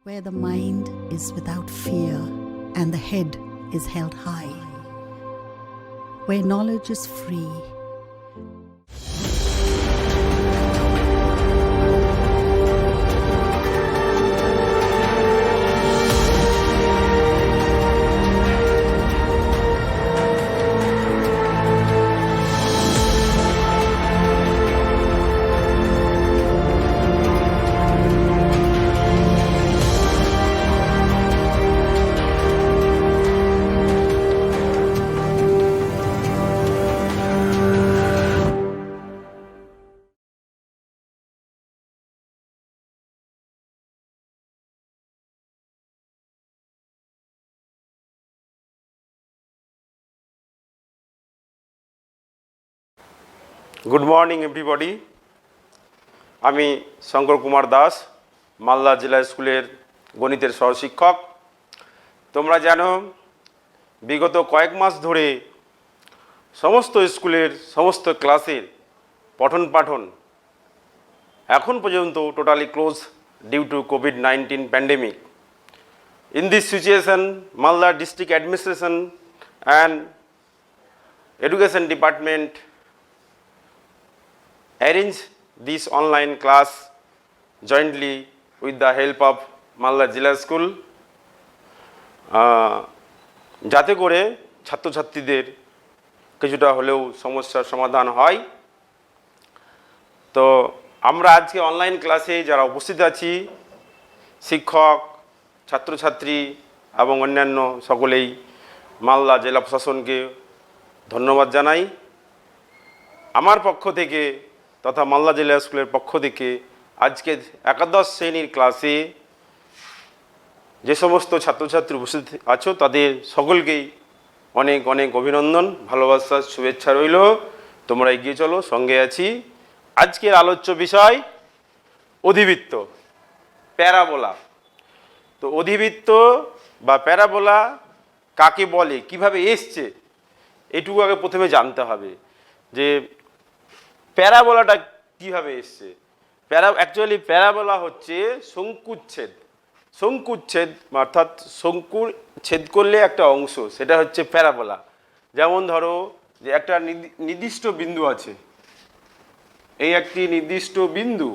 where the mind is without fear and the head is held high, where knowledge is free. Good morning everybody. আমি শঙ্কর কুমার দাস, মালদা জেলা স্কুলের গণিতের সহশিক্ষক। তোমরা জানো বিগত কয়েক মাস ধরে সমস্ত স্কুলের সমস্ত ক্লাসের পঠন পাঠন এখন পর্যন্ত টোটালি ক্লোজ ডিউ টু কোভিড-19 pandemic. In this situation, Malda district administration and education department arrange this online class jointly with the help of Malda Jilla School, যাতে করে ছাত্রছাত্রীদের কিছুটা হলেও সমস্যার সমাধান হয়। তো আমরা আজকে অনলাইন ক্লাসে যারা উপস্থিত আছি, শিক্ষক, ছাত্রছাত্রী এবং অন্যান্য সকলেই মালদা জেলা প্রশাসনকে ধন্যবাদ জানাই। আমার পক্ষ থেকে তথা মালদা জেলা স্কুলের পক্ষ থেকে আজকে একাদশ শ্রেণীর ক্লাসে যে সমস্ত ছাত্রছাত্রী উপস্থিত আছো তাদের সকলকেই অনেক অনেক অভিনন্দন, ভালোবাসার শুভেচ্ছা রইল। তোমরা এগিয়ে চলো, সঙ্গে আছি। আজকের আলোচ্য বিষয় অধিবৃত্ত, প্যারাবোলা। তো অধিবৃত্ত বা প্যারাবোলা কাকে বলে, কিভাবে এসছে, এটুকু আগে প্রথমে জানতে হবে যে প্যারাবোলাটা কীভাবে এসছে। অ্যাকচুয়ালি প্যারাবোলা হচ্ছে শঙ্কুচ্ছেদ। শঙ্কুচ্ছেদ অর্থাৎ শঙ্কুর ছেদ করলে একটা অংশ, সেটা হচ্ছে প্যারাবোলা। যেমন ধরো যে একটা নির্দিষ্ট বিন্দু আছে, এই একটি নির্দিষ্ট বিন্দু,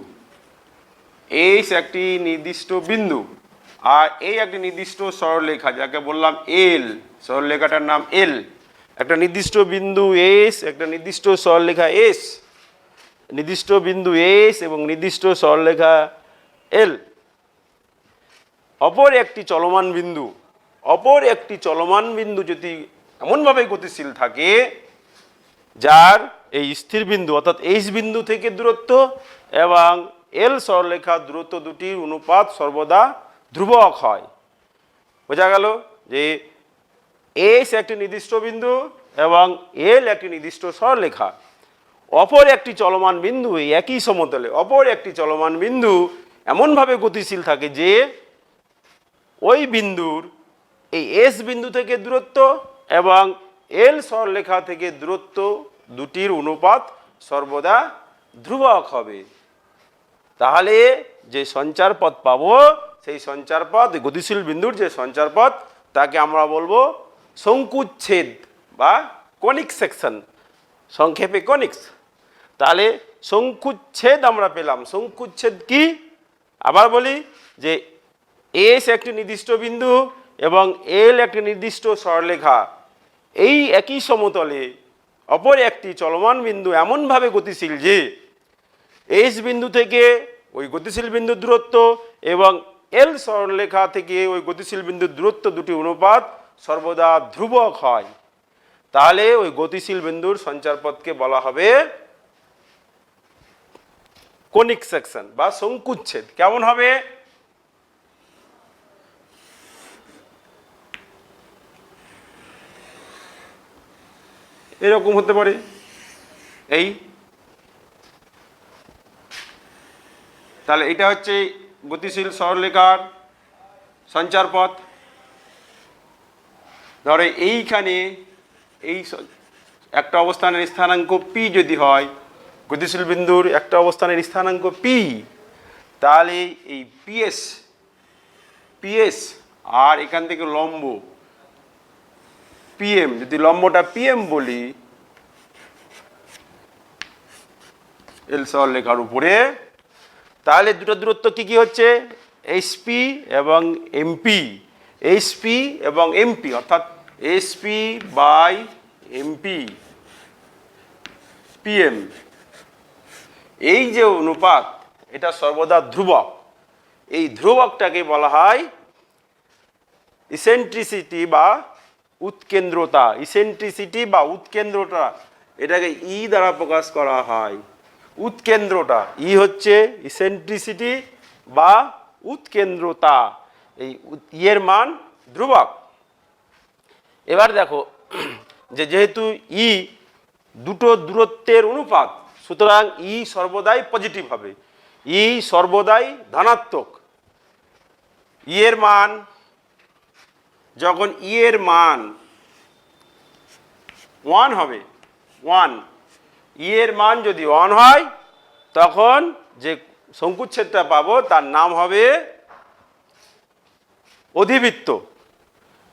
এই একটি নির্দিষ্ট বিন্দু, আর এই একটি নির্দিষ্ট সরলরেখা যাকে বললাম এল, সরলরেখাটার নাম এল। একটা নির্দিষ্ট বিন্দু এস, একটা নির্দিষ্ট সরলরেখা এস, নির্দিষ্ট বিন্দু এস এবং নির্দিষ্ট সরলরেখা এল। অপর একটি চলমান বিন্দু যদি এমনভাবে গতিশীল থাকে যার এই স্থির বিন্দু অর্থাৎ এইচ বিন্দু থেকে দূরত্ব এবং এল সরলরেখা দূরত্ব দুটির অনুপাত সর্বদা ধ্রুবক হয়। বোঝা গেল যে এস একটি নির্দিষ্ট বিন্দু এবং এল একটি নির্দিষ্ট সরলরেখা। অপর একটি চলমান বিন্দু এই একই সমতলে অপর একটি চলমান বিন্দু এমনভাবে গতিশীল থাকে যে ওই বিন্দুর এই এস বিন্দু থেকে দূরত্ব এবং এল সরলরেখা থেকে দূরত্ব দুটির অনুপাত সর্বদা ধ্রুবক হবে। তাহলে যে সঞ্চারপথ পাবো সেই সঞ্চারপথ, গতিশীল বিন্দুর যে সঞ্চারপথ, তাকে আমরা বলবো শঙ্কুচ্ছেদ বা কনিক সেকশন, সংক্ষেপে কনিক্স। তাহলে শঙ্কুচ্ছেদ আমরা পেলাম। শঙ্কুচ্ছেদ কি? আবার বলি যে এস একটি নির্দিষ্ট বিন্দু এবং এল একটি নির্দিষ্ট সরলরেখা, এই একই সমতলে অপর একটি চলমান বিন্দু এমনভাবে গতিশীল যে এস বিন্দু থেকে ওই গতিশীল বিন্দুর দূরত্ব এবং এল সরলরেখা থেকে ওই গতিশীল বিন্দুর দূরত্ব দুটি অনুপাত সর্বদা ধ্রুবক হয়। তাহলে ওই গতিশীল বিন্দুর সঞ্চারপথকে বলা হবে কনিক সেকশন বা শঙ্কুচ্ছেদ। কেমন হবে? এরকম হতে পারে। এই তাহলে এটা হচ্ছে গতিশীল সরলরেখার সঞ্চারপথ। ধরো এইখানে এই একটা অবস্থানের স্থানাঙ্ক পি যদি হয়, গতিশীল বিন্দুর একটা অবস্থানের স্থানাঙ্ক পি, তাহলে এই পিএস পিএস, আর এখান থেকে লম্ব পিএম, যদি লম্বটা পিএম বলি এল সরলরেখার উপরে, তাহলে দুটো দূরত্ব কি কি হচ্ছে, এইচপি এবং এমপি, এইচপি এবং এমপি, অর্থাৎ এইচপি বাই এমপি পিএম, এই যে অনুপাত এটা সর্বদা ধ্রুবক। এই ধ্রুবকটাকে বলা হয় ইসেন্ট্রিসিটি বা উৎকেন্দ্রতা। ইসেন্ট্রিসিটি বা উৎকেন্দ্রতা এটাকে ই দ্বারা প্রকাশ করা হয়। উৎকেন্দ্রতা ই হচ্ছে ইসেন্ট্রিসিটি বা উৎকেন্দ্রতা, এই এর মান ধ্রুবক। এবার দেখো যে যেহেতু ই দুটো দূরত্বের অনুপাত, সুতরাং ই সর্বদাই পজিটিভ হবে, ই সর্বদাই ধনাত্মক। ই এর মান যখন ই এর মান 1 হবে, 1, ই এর মান যদি 1 হয় তখন যে শঙ্কুচ্ছেদটা পাবো তার নাম হবে অধিবৃত্ত,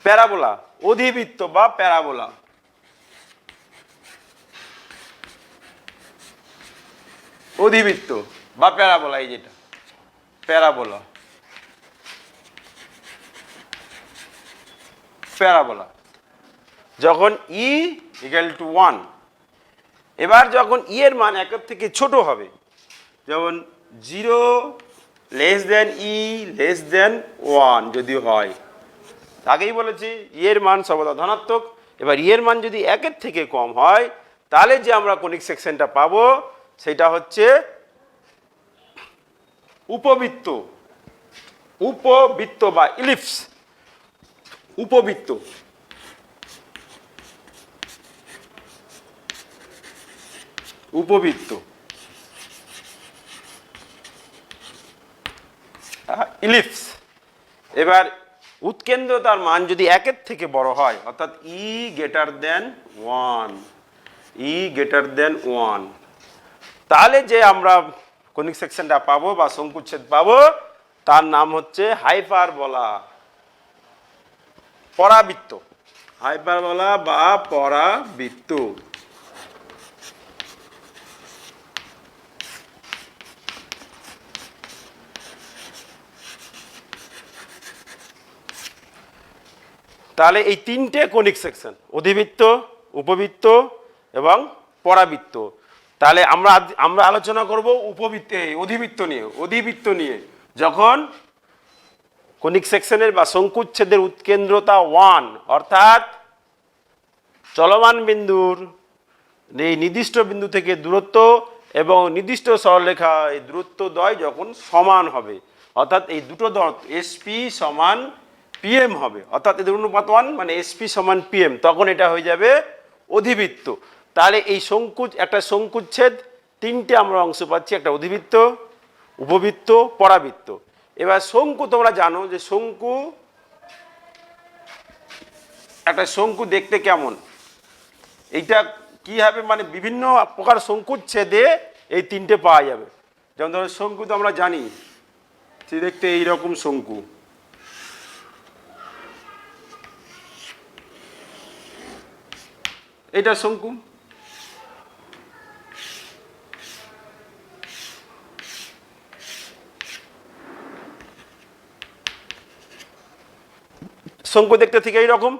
প্যারাবোলা, অধিবৃত্ত বা প্যারাবোলা। অধিবৃত্ত বা প্যারাবোলা, এই যেটা প্যারাবোলা, প্যারাবোলা যখন ই ইকুয়াল টু 1। এবার যখন ই এর মান 1 থেকে ছোট হবে, যেমন 0 লেস দেন ই লেস দেন 1 যদি হয়, আগেই বলেছি ই এর মান সর্বদা ধনাত্মক। এবার ই এর মান যদি 1 থেকে কম হয় তাহলে যে আমরা কনিক সেকশনটা পাবো সেটা হচ্ছে উপবৃত্ত, উপবৃত্ত বা ইলিপস, উপবৃত্ত। উপবৃত্ত ইলিপস। এবার উৎকেন্দ্রতার মান যদি 1 থেকে বড় হয়, অর্থাৎ ই গ্রেটার দেন 1, ই গ্রেটার দেন 1, তাহলে যে আমরা কনিক সেকশনটা পাবো বা শঙ্কুচ্ছেদ পাবো তার নাম হচ্ছে হাইপারবোলা, পরাবৃত্ত, হাইপারবোলা বা পরাবৃত্ত। তাহলে এই তিনটে কনিক সেকশন, অধিবৃত্ত, উপবৃত্ত এবং পরাবৃত্ত। তাহলে আমরা আলোচনা করব উপবৃত্তে, অধিবৃত্ত নিয়ে। অধিবৃত্ত নিয়ে যখন কনিক সেকশনের বা শঙ্কুচ্ছেদের উৎকেন্দ্রতা 1, অর্থাৎ চলমান বিন্দুর এই নির্দিষ্ট বিন্দু থেকে দূরত্ব এবং নির্দিষ্ট সরলরেখা এই দূরত্ব দ্বয় যখন সমান হবে, অর্থাৎ এই দুটো দূরত্ব এসপি সমান পিএম হবে, অর্থাৎ এদের অনুপাত 1 মানে এসপি সমান পিএম, তখন এটা হয়ে যাবে অধিবৃত্ত। তাহলে এই একটা শঙ্কুচ্ছেদ তিনটে আমরা অংশ পাচ্ছি, একটা অধিবৃত্ত, উপবৃত্ত, পরাবৃত্ত। এবার শঙ্কু তোমরা জানো যে একটা শঙ্কু দেখতে কেমন, এইটা কি হবে, মানে বিভিন্ন প্রকার শঙ্কুচ্ছেদে এই তিনটে পাওয়া যাবে। যেমন ধরো শঙ্কু তো আমরা জানি দেখতে এইরকম শঙ্কু, এটা শঙ্কু। শঙ্কু দেখতে ঠিক এইরকম।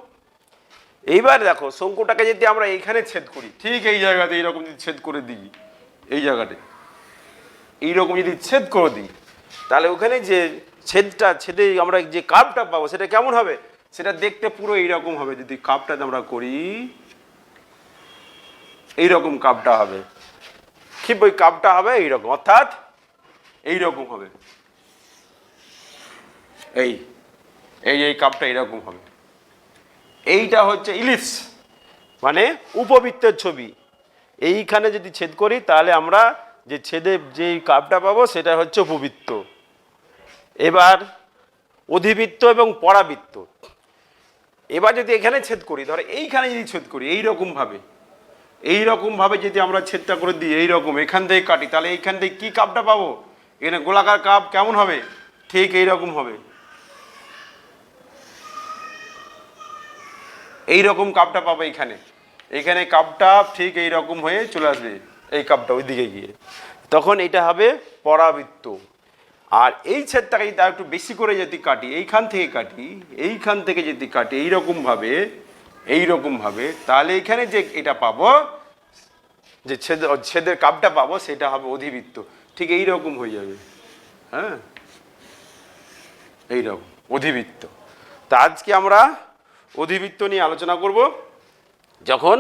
এইবার দেখো শঙ্কুটাকে যদি আমরা এইখানে ছেদ করি, ঠিক এই জায়গাতে এইরকম যদি ছেদ করে দিই, এই জায়গাতে এইরকম যদি ছেদ করে দিই, তাহলে ওখানে যে ছেদে আমরা যে কার্ভটা পাবো সেটা কেমন হবে, সেটা দেখতে পুরো এইরকম হবে। যদি কার্ভটা আমরা করি এইরকম কার্ভটা হবে, ঠিক ওই কার্ভটা হবে এইরকম, অর্থাৎ এইরকম হবে, এই এই কার্ভটা এইরকম হবে। এইটা হচ্ছে ইলিপস মানে উপবৃত্তের ছবি। এইখানে যদি ছেদ করি তাহলে আমরা যে ছেদে যেই কার্ভটা পাবো সেটা হচ্ছে উপবৃত্ত। এবার অধিবৃত্ত এবং পরাবৃত্ত। এবার যদি এখানে ছেদ করি, ধরো এইখানে যদি ছেদ করি এইরকম ভাবে যদি আমরা ছেদটা করে দিই, এইরকম এখান থেকে কাটি, তাহলে এইখান থেকে কি কার্ভটা পাবো, এখানে গোলাকার কার্ভ কেমন হবে, ঠিক এইরকম হবে। এই রকম কাপটা পাবো এখানে, এখানে কাপটা ঠিক এই রকম হয়ে চলে আসবে, এই কাপটা ওইদিকে গিয়ে, তখন এটা হবে পরাবৃত্ত। আর এই ছেদটাকে যদি একটু বেশি করে যদি কাটি, এইখান থেকে কাটি, এইখান থেকে যদি কাটি এইরকম ভাবে, তাহলে এখানে যে এটা পাবো, যে ছেদের কাপটা পাবো, সেটা হবে অধিবৃত্ত। ঠিক এই রকম হয়ে যাবে, হ্যাঁ, এইরকম অধিবৃত্ত। তা আজকে আমরা অধিবৃত্ত নিয়ে আলোচনা করব, যখন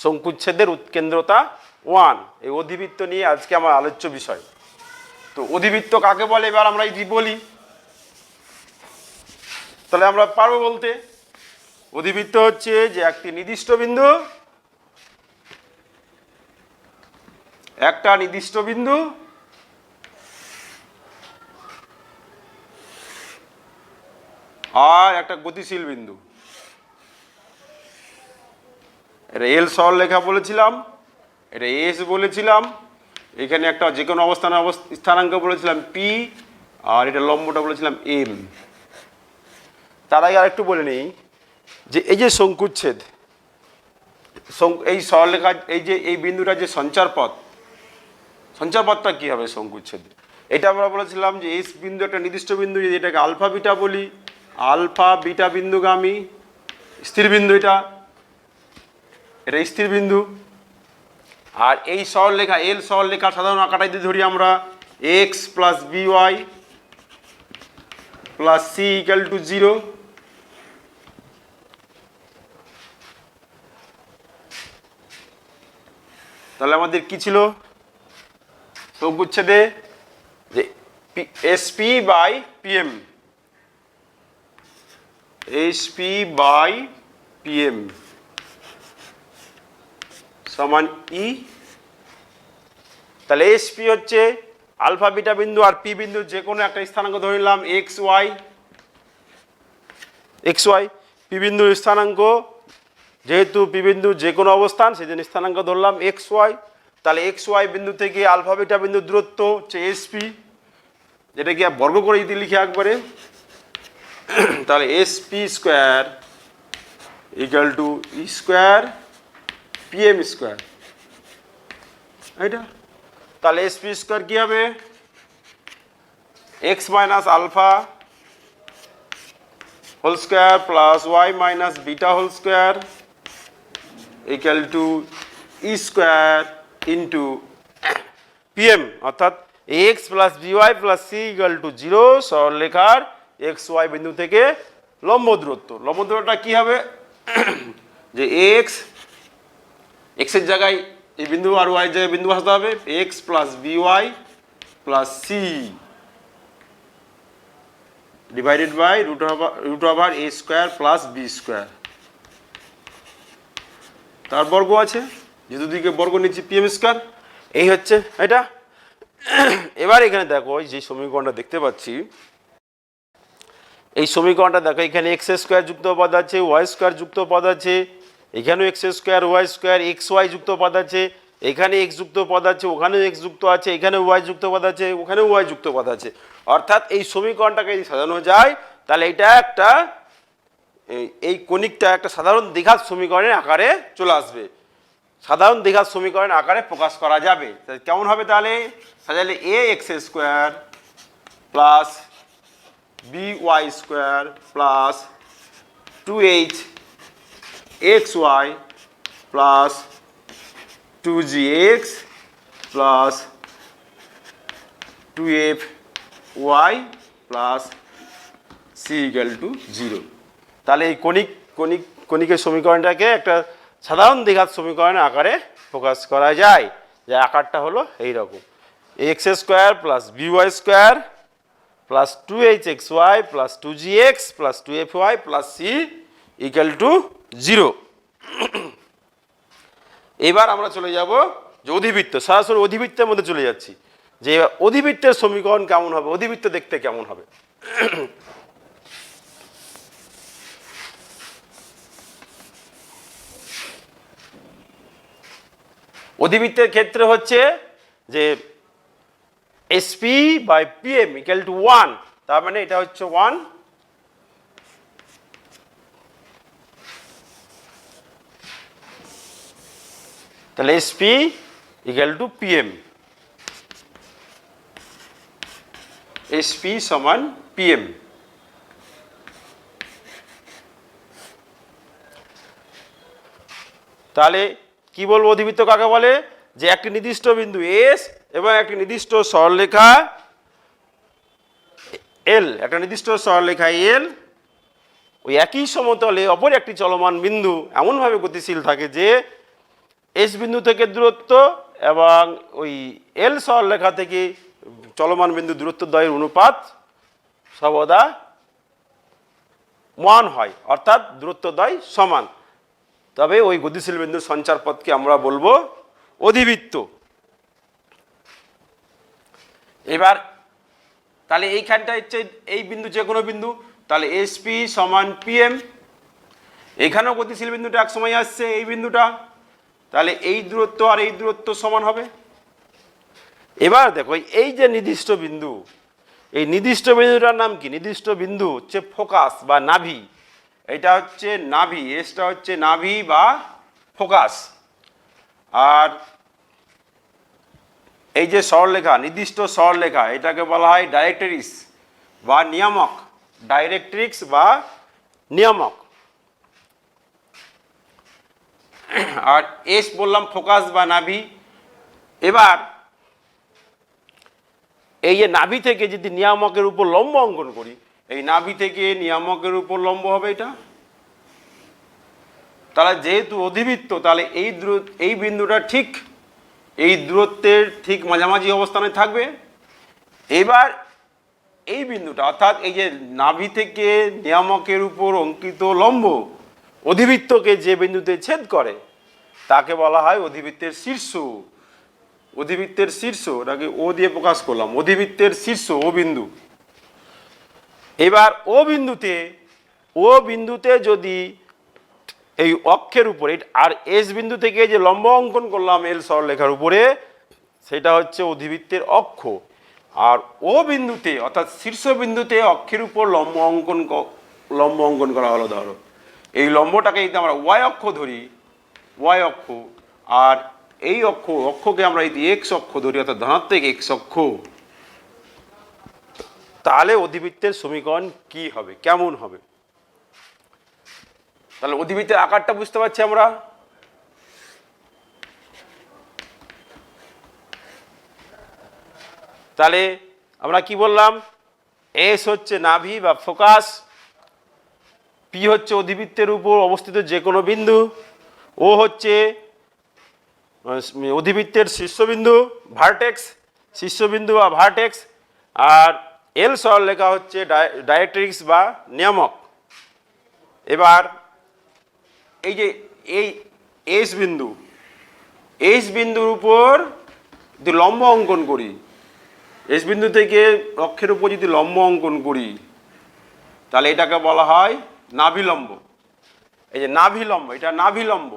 শঙ্কুচ্ছেদের উৎকেন্দ্রতা 1, এই অধিবৃত্ত নিয়ে আজকে আমার আলোচ্য বিষয়। তো অধিবৃত্ত কাকে বলে এবার আমরা যদি বলি, তাহলে আমরা পারবো বলতে। অধিবৃত্ত হচ্ছে যে একটি নির্দিষ্ট বিন্দু, আর একটা গতিশীল বিন্দু, এটা এল সরলরেখা বলেছিলাম, এটা এস বলেছিলাম, এখানে একটা যে কোনো স্থানাঙ্ক বলেছিলাম পি, আর এটা লম্বটা বলেছিলাম এম। তার আগে আরেকটু বলে নেই যে এই যে শঙ্কুচ্ছেদ, এই সরলরেখা, এই যে এই বিন্দুটা যে সঞ্চারপথটা কি হবে শঙ্কুচ্ছেদের, এটা আমরা বলেছিলাম যে এস বিন্দু একটা নির্দিষ্ট বিন্দু, যদি এটাকে আলফা বিটা বলি, আলফা বিটা বিন্দুগামী স্থির বিন্দু, এটা স্থির বিন্দু। আর এই সরলরেখা এল সরলরেখা সাধারণ আঁকাটাই দিয়ে ধরি আমরা x plus by plus C equal to 0। তাহলে আমাদের কি ছিল শঙ্কুচ্ছেদে, যে SP by PM, SP by PM সমান ই। তাহলে এসপি হচ্ছে আলফা বিটা বিন্দু আর পি বিন্দু যে কোনো একটা স্থানাঙ্ক ধরে নিলাম এক্স ওয়াই, পি বিন্দুর স্থানাঙ্ক, যেহেতু পি বিন্দু যে কোনো অবস্থান সেই জন্য স্থানাঙ্ক ধরলাম এক্স ওয়াই। তাহলে এক্স ওয়াই বিন্দু থেকে আলফা বিটা বিন্দুর দূরত্ব হচ্ছে এসপি, এটাকে বর্গ করে যদি লিখে একবারে, তাহলে SP square equal to E square PM square, এটা। তাহলে এসপি স্কোয়ার কি হবে, X minus alpha whole square plus Y minus beta whole square equal to E square into PM, অর্থাৎ X plus by plus C equal to 0, সরলরেখার x y বিন্দু থেকে লম্ব দূরত্বটা কি হবে, যে এক্স এর জায়গায় এই বিন্দু আর ওয়াই জায়গায় বিন্দু বসাতে হবে, x plus by plus c divided by root over a square plus b square, তার বর্গ আছে, যেহেতু দিকে বর্গ নিচ্ছি পিএম স্কোয়ার, এই হচ্ছে এটা। এবার এখানে দেখো যে সমীকরণটা দেখতে পাচ্ছি, এই সমীকরণটা দেখো, এখানে এক্স স্কোয়ার যুক্ত পদ আছে, ওয়াই স্কোয়ার যুক্ত পদ আছে, এখানেও x square y square x y যুক্ত পদ আছে, এখানে এক্স যুক্ত পদ আছে, ওখানেও এক্স যুক্ত আছে, এখানেও ওয়াই যুক্ত পদ আছে, ওখানেও ওয়াই যুক্ত পদ আছে। অর্থাৎ এই সমীকরণটাকে যদি সাজানো যায়, তাহলে এটা একটা, এই কণিকটা একটা সাধারণ দ্বিঘাত সমীকরণের আকারে চলে আসবে, সাধারণ দ্বিঘাত সমীকরণের আকারে প্রকাশ করা যাবে। কেমন হবে তাহলে, সাজালে A X square plus B Y square plus 2h X Y plus 2gx plus 2fy plus c equal to 0। তাহলে এই কণিকের সমীকরণটাকে একটা সাধারণ দ্বিঘাত সমীকরণের আকারে প্রকাশ করা যায়, যে আকারটা হলো এইরকম, x square plus by square plus 2hxy plus 2gx plus 2fy plus c equal to 0। এবার আমরা চলে যাব যে অধিবৃত্ত, সরাসরি অধিবৃত্তের মধ্যে চলে যাচ্ছি, যে অধিবৃত্তের সমীকরণ কেমন হবে, অধিবৃত্ত দেখতে কেমন হবে। অধিবৃত্তের ক্ষেত্রে হচ্ছে যে SP by PM equal to 1, তার মানে এটা হচ্ছে 1, তাহলে SP equal to PM, SP সমান পিএম। তাহলে কি বলবো অধিবৃত্ত কাকে বলে? যে একটি নির্দিষ্ট বিন্দু এস এবং একটি নির্দিষ্ট সরলরেখা এল, একটা নির্দিষ্ট সরলরেখা এল ওই একই সমতলে অপর একটি চলমান বিন্দু এমনভাবে গতিশীল থাকে যে এস বিন্দু থেকে দূরত্ব এবং ওই এল সরলরেখা থেকে চলমান বিন্দু দূরত্ব দ্বয়ের অনুপাত সর্বদা 1 হয়, অর্থাৎ দূরত্ব দ্বয় সমান। তবে ওই গতিশীল বিন্দুর সঞ্চার পথকে আমরা বলবো অধিবৃত্ত। এবার তাহলে এইখানটা হচ্ছে এই বিন্দু যে কোনো বিন্দু, তাহলে এসপি সমান পিএম। এখানেও গতিশীল বিন্দুটা এক সময় আসছে এই বিন্দুটা, তাহলে এই দূরত্ব আর এই দূরত্ব সমান হবে। এবার দেখো এই যে নির্দিষ্ট বিন্দু, এই নির্দিষ্ট বিন্দুটার নাম কি? নির্দিষ্ট বিন্দু হচ্ছে ফোকাস বা নাভি। এটা হচ্ছে নাভি, এসটা হচ্ছে নাভি বা ফোকাস। আর এই যে সরলরেখা, নির্দিষ্ট সরলরেখা, এটাকে বলা হয় ডাইরেক্টরিক্স বা নিয়ামক, ডাইরেক্ট্রিক্স বা নিয়ামক। আর এস বললাম ফোকাস বা নাভি। এবার এই যে নাভি থেকে যদি নিয়ামকের উপর লম্ব অঙ্কন করি, এই নাভি থেকে নিয়ামকের উপর লম্ব হবে এটা। তাহলে যেহেতু অধিবৃত্ত, তাহলে এই বিন্দুটা ঠিক এই দূরত্বের ঠিক মাঝামাঝি অবস্থানে থাকবে। এবার এই বিন্দুটা অর্থাৎ এই যে নাভি থেকে নিয়ামকের উপর অঙ্কিত লম্ব অধিবৃত্তকে যে বিন্দুতে ছেদ করে তাকে বলা হয় অধিবৃত্তের শীর্ষ। অধিবৃত্তের শীর্ষ, এটাকে ও দিয়ে প্রকাশ করলাম, অধিবৃত্তের শীর্ষ ও বিন্দু। এবার ও বিন্দুতে যদি এই অক্ষের উপরে আর এস বিন্দু থেকে যে লম্ব অঙ্কন করলাম এল সরলরেখার উপরে, সেটা হচ্ছে অধিবৃত্তের অক্ষ। আর ও বিন্দুতে অর্থাৎ শীর্ষ বিন্দুতে অক্ষের উপর লম্ব অঙ্কন করা হলো। ধরো এই লম্বটাকে যদি আমরা ওয়াই অক্ষ ধরি, ওয়াই অক্ষ, আর এই অক্ষকে আমরা যদি এক্স অক্ষ ধরি অর্থাৎ ধনাত্মক এক্স অক্ষ, তাহলে অধিবৃত্তের সমীকরণ কি হবে, কেমন হবে? তাহলে অধিবৃত্তের আকারটা বুঝতে পারছি আমরা। তাহলে আমরা কি বললাম? এস হচ্ছে নাভি বা ফোকাস, পি হচ্ছে অধিবৃত্তের উপর অবস্থিত যে কোনো বিন্দু, ও হচ্ছে অধিবৃত্তের শীর্ষবিন্দু ভার্টেক্স, শীর্ষবিন্দু বা ভার্টেক্স, আর এল সরলরেখা হচ্ছে ডাইরেক্ট্রিক্স বা নিয়ামক। এবার এই যে এই এস বিন্দুর উপর যদি লম্ব অঙ্কন করি, এস বিন্দু থেকে অক্ষের উপর যদি লম্ব অঙ্কন করি, তাহলে এটাকে বলা হয় নাভিলম্ব। এই যে নাভিলম্ব, এটা নাভিলম্ব।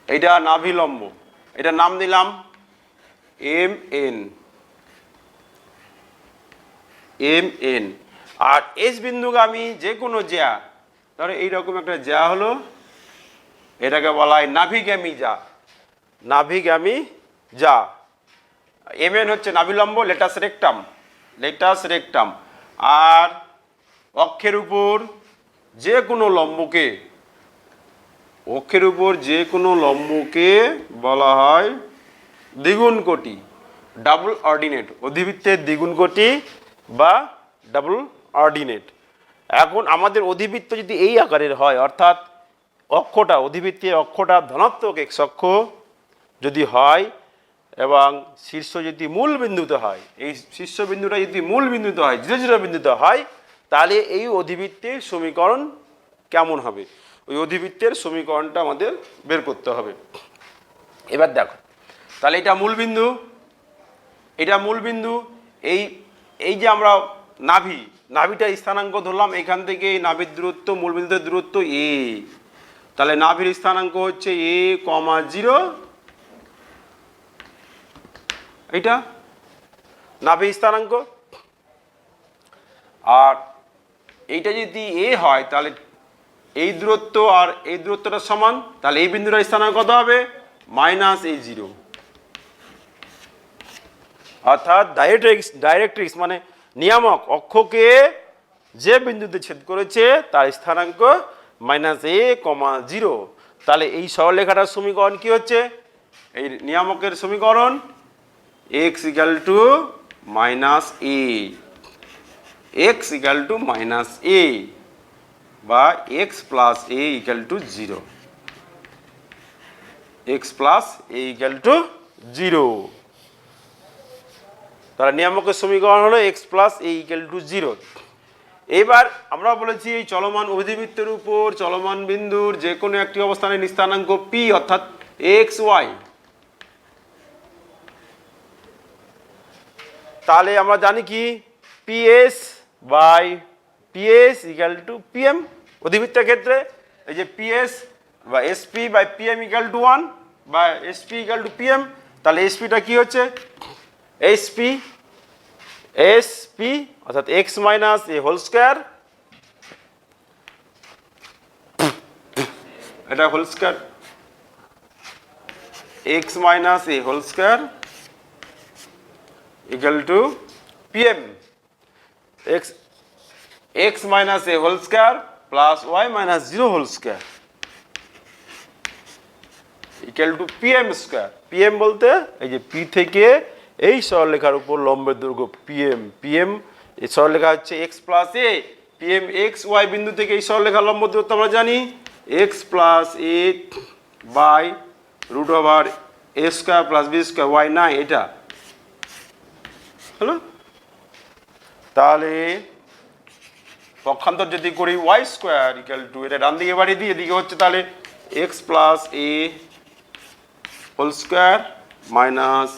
এটা নাভিলম্ব, এটার নাম দিলাম এম এন। আর এস বিন্দুগামী যে কোনো জ্যা, ধরো এইরকম একটা জ্যা হলো, এটাকে বলা হয় নাভিগামী যা। এম এন হচ্ছে নাভিলম্ব, লেটাস রেকটাম। আর অক্ষের উপর যে কোনো লম্বকে বলা হয় দ্বিগুণ কোটি, ডাবল অর্ডিনেট, অধিবৃত্তের দ্বিগুণ কোটি বা ডাবল অর্ডিনেট। এখন আমাদের অধিবৃত্ত যদি এই আকারের হয়, অর্থাৎ অধিবৃত্তের অক্ষটা ধনাত্মক এক্স অক্ষ যদি হয় এবং শীর্ষ যদি মূল বিন্দুতে হয়, এই শীর্ষ বিন্দুটা যদি মূল বিন্দুতে হয়, 0 বিন্দুতে হয়, তাহলে এই অধিবৃত্তের সমীকরণ কেমন হবে? ওই অধিবৃত্তের সমীকরণটা আমাদের বের করতে হবে। এবার দেখো, তাহলে এটা মূল বিন্দু, এই যে আমরা নাভিটা স্থানাঙ্ক ধরলাম, এখান থেকে এই নাভির দূরত্ব মূল বিন্দুর দূরত্ব এ, তাহলে নাভির স্থানাঙ্ক হচ্ছে a, 0, এইটা নাভির স্থানাঙ্ক। আর এইটা যদি এ হয়, তাহলে এই দূরত্ব আর এই দূরত্বটা সমান, তাহলে এই বিন্দুটার স্থানাঙ্ক কত হবে? মাইনাস এই জিরো। অর্থাৎ ডাইরেক্ট্রিক্স মানে নিয়ামক অক্ষকে যে বিন্দুতে ছেদ করেছে তার স্থানাঙ্ক মাইনাস এ কমা জিরো। তাহলে এই সরলরেখাটার সমীকরণ কি হচ্ছে? এই নিয়ামকের সমীকরণ x equal to minus a, x equal to minus a বা x plus a equal to zero, x plus a equal to zero. তাহলে নিয়ামকের সমীকরণ হলো x plus a equal to zero. এবার আমরা বলেছি এই চলমান অধিবৃত্তের উপর চলমান বিন্দুর যে কোনো একটি অবস্থানের স্থানাঙ্ক পি অর্থাৎ এক্স ওয়াই। তাহলে আমরা জানি কি PS by PS equal to PM. অধিবৃত্তের ক্ষেত্রে এই যে পিএস বা SP by PM equal to 1 বা এসপি ইকাল টু পিএম। তাহলে এসপিটা কি হচ্ছে? এসপি এসপি অর্থাৎ x minus a whole square, এটা whole square, x minus a whole square equal to PM, x x minus a whole square plus Y minus zero whole square equal to PM square. PM বলতে এই যে P থেকে এই সরলরেখার উপর লম্বের দৈর্ঘ্য PM, PM এই সরলরেখা হচ্ছে x plus a, PM x y বিন্দু থেকে এই সরলরেখার লম্ব দূরত্ব আমরা জানি x plus a by root over a square plus b square y নাই, এটা হলো। তাহলে পক্ষান্তর যদি করি ওয়াই স্কোয়ার ইকাল টু, এটা ডান দিকে বাড়িয়ে দিই, এদিকে হচ্ছে তাহলে x plus a whole square minus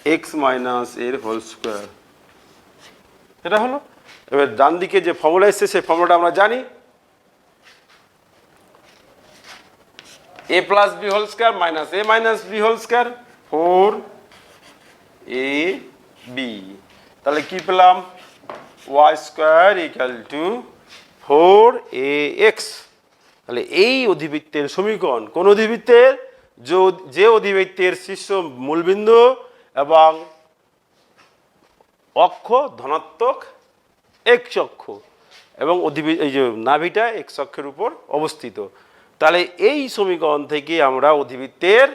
x minus এর হোল স্কোয়ার, এটা হলো। এবার ডান দিকে যে ফর্মুলা এসছে সেই ফর্মুলাটা আমরা জানি a plus b whole square minus a minus b whole square 4ab। তাহলে কি পেলাম? Y square equal to 4ax। তাহলে এই অধিবৃত্তের সমীকরণ কোন অধিবৃত্তের? যে অধিবৃত্তের শীর্ষ মূলবিন্দু এবং অক্ষ ধনাত্মক এক্স অক্ষ এবং এই যে নাভিটা এক্স অক্ষের উপর অবস্থিত। তাহলে এই সমীকরণ থেকে আমরা অধিবৃত্তের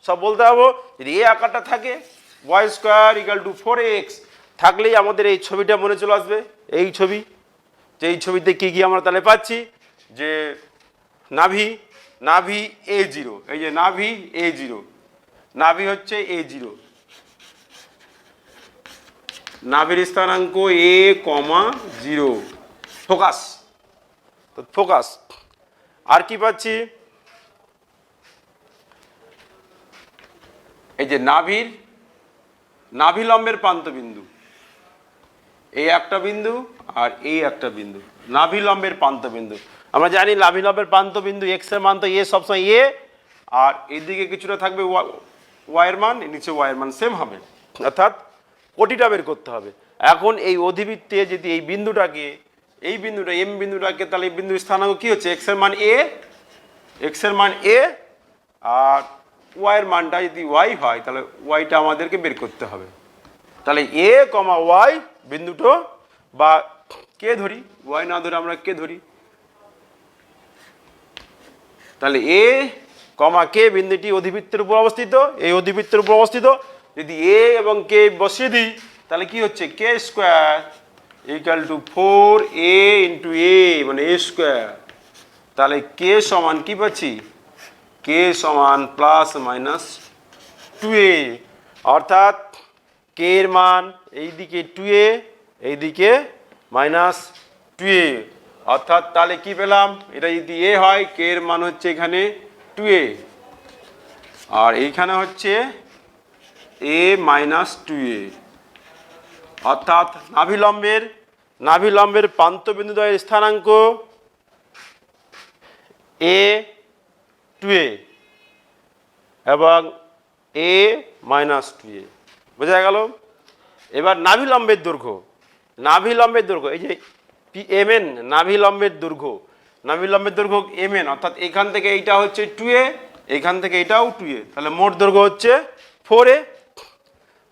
সব বলতে পারবো। যদি এই আকারটা থাকে Y square equal to 4ax থাকলেই আমাদের এই ছবিটা মনে চলে আসবে। এই ছবি, যে এই ছবিতে কি কি আমরা তাহলে পাচ্ছি যে নাভি, নাভি এ জিরো, এই যে নাভি এ জিরো, নাভি হচ্ছে এ জিরো, নাভির স্থানাঙ্ক এ কমা জিরো, ফোকাস, তো ফোকাস। আর কি পাচ্ছি? এই যে নাভির নাভি লম্বের প্রান্ত বিন্দু, এই একটা বিন্দু আর এই একটা বিন্দু, নাভি লম্বের প্রান্ত বিন্দু। আমরা জানি নাভি লম্বের প্রান্ত বিন্দু এক্স এর মান তো এ সবসময় এ, আর এদিকে কিছুটা থাকবে ওয়াই এর মান, নিচে ওয়াই এর মান সেম হবে, অর্থাৎ কোটিটা বের করতে হবে। এখন এই অধিবৃত্তে যদি এই বিন্দুটাকে, এই বিন্দুটা এম বিন্দুটাকে, তাহলে এই বিন্দুর স্থানাঙ্ক কি হচ্ছে? এক্স এর মান এ, এক্স এর মান এ, আর ওয়াই এর মানটা যদি ওয়াই হয় তাহলে ওয়াইটা আমাদেরকে বের করতে হবে। তাহলে এ কমা ওয়াই বিন্দুটো বা কে ধরি, ওয়াই না ধরে আমরা কে ধরি, তাহলে এ কমা কে বিন্দুটি অধিবৃত্তের উপর অবস্থিত, এই অধিবৃত্তের উপর অবস্থিত। যদি এ এবং কে বসিয়ে দিই তাহলে কি হচ্ছে? K square equal to 4a into a মানে এ স্কোয়ার। তাহলে কে সমান কি পাচ্ছি? কে সমান প্লাস মাইনাস 2a, অর্থাৎ কে এর মান এইদিকে 2a, এইদিকে মাইনাস 2a, অর্থাৎ তাহলে কি পেলাম? এটা যদি এ হয় কে এর মান হচ্ছে এখানে 2a, আর এইখানে হচ্ছে a মাইনাস 2a, অর্থাৎ নাভিলম্বের প্রান্তবিন্দুদ্বয়ের স্থানাঙ্ক a 2a এবং a মাইনাস 2a, বোঝা গেল? এবার নাভিলম্বের দৈর্ঘ্য এই যে PMN নাভিলম্বের দৈর্ঘ্য, নাভি লম্বের দৈর্ঘ্য mn, অর্থাৎ এখান থেকে এইটা হচ্ছে 2a, এখান থেকে এটাও 2a, তাহলে মোট দৈর্ঘ্য হচ্ছে 4a।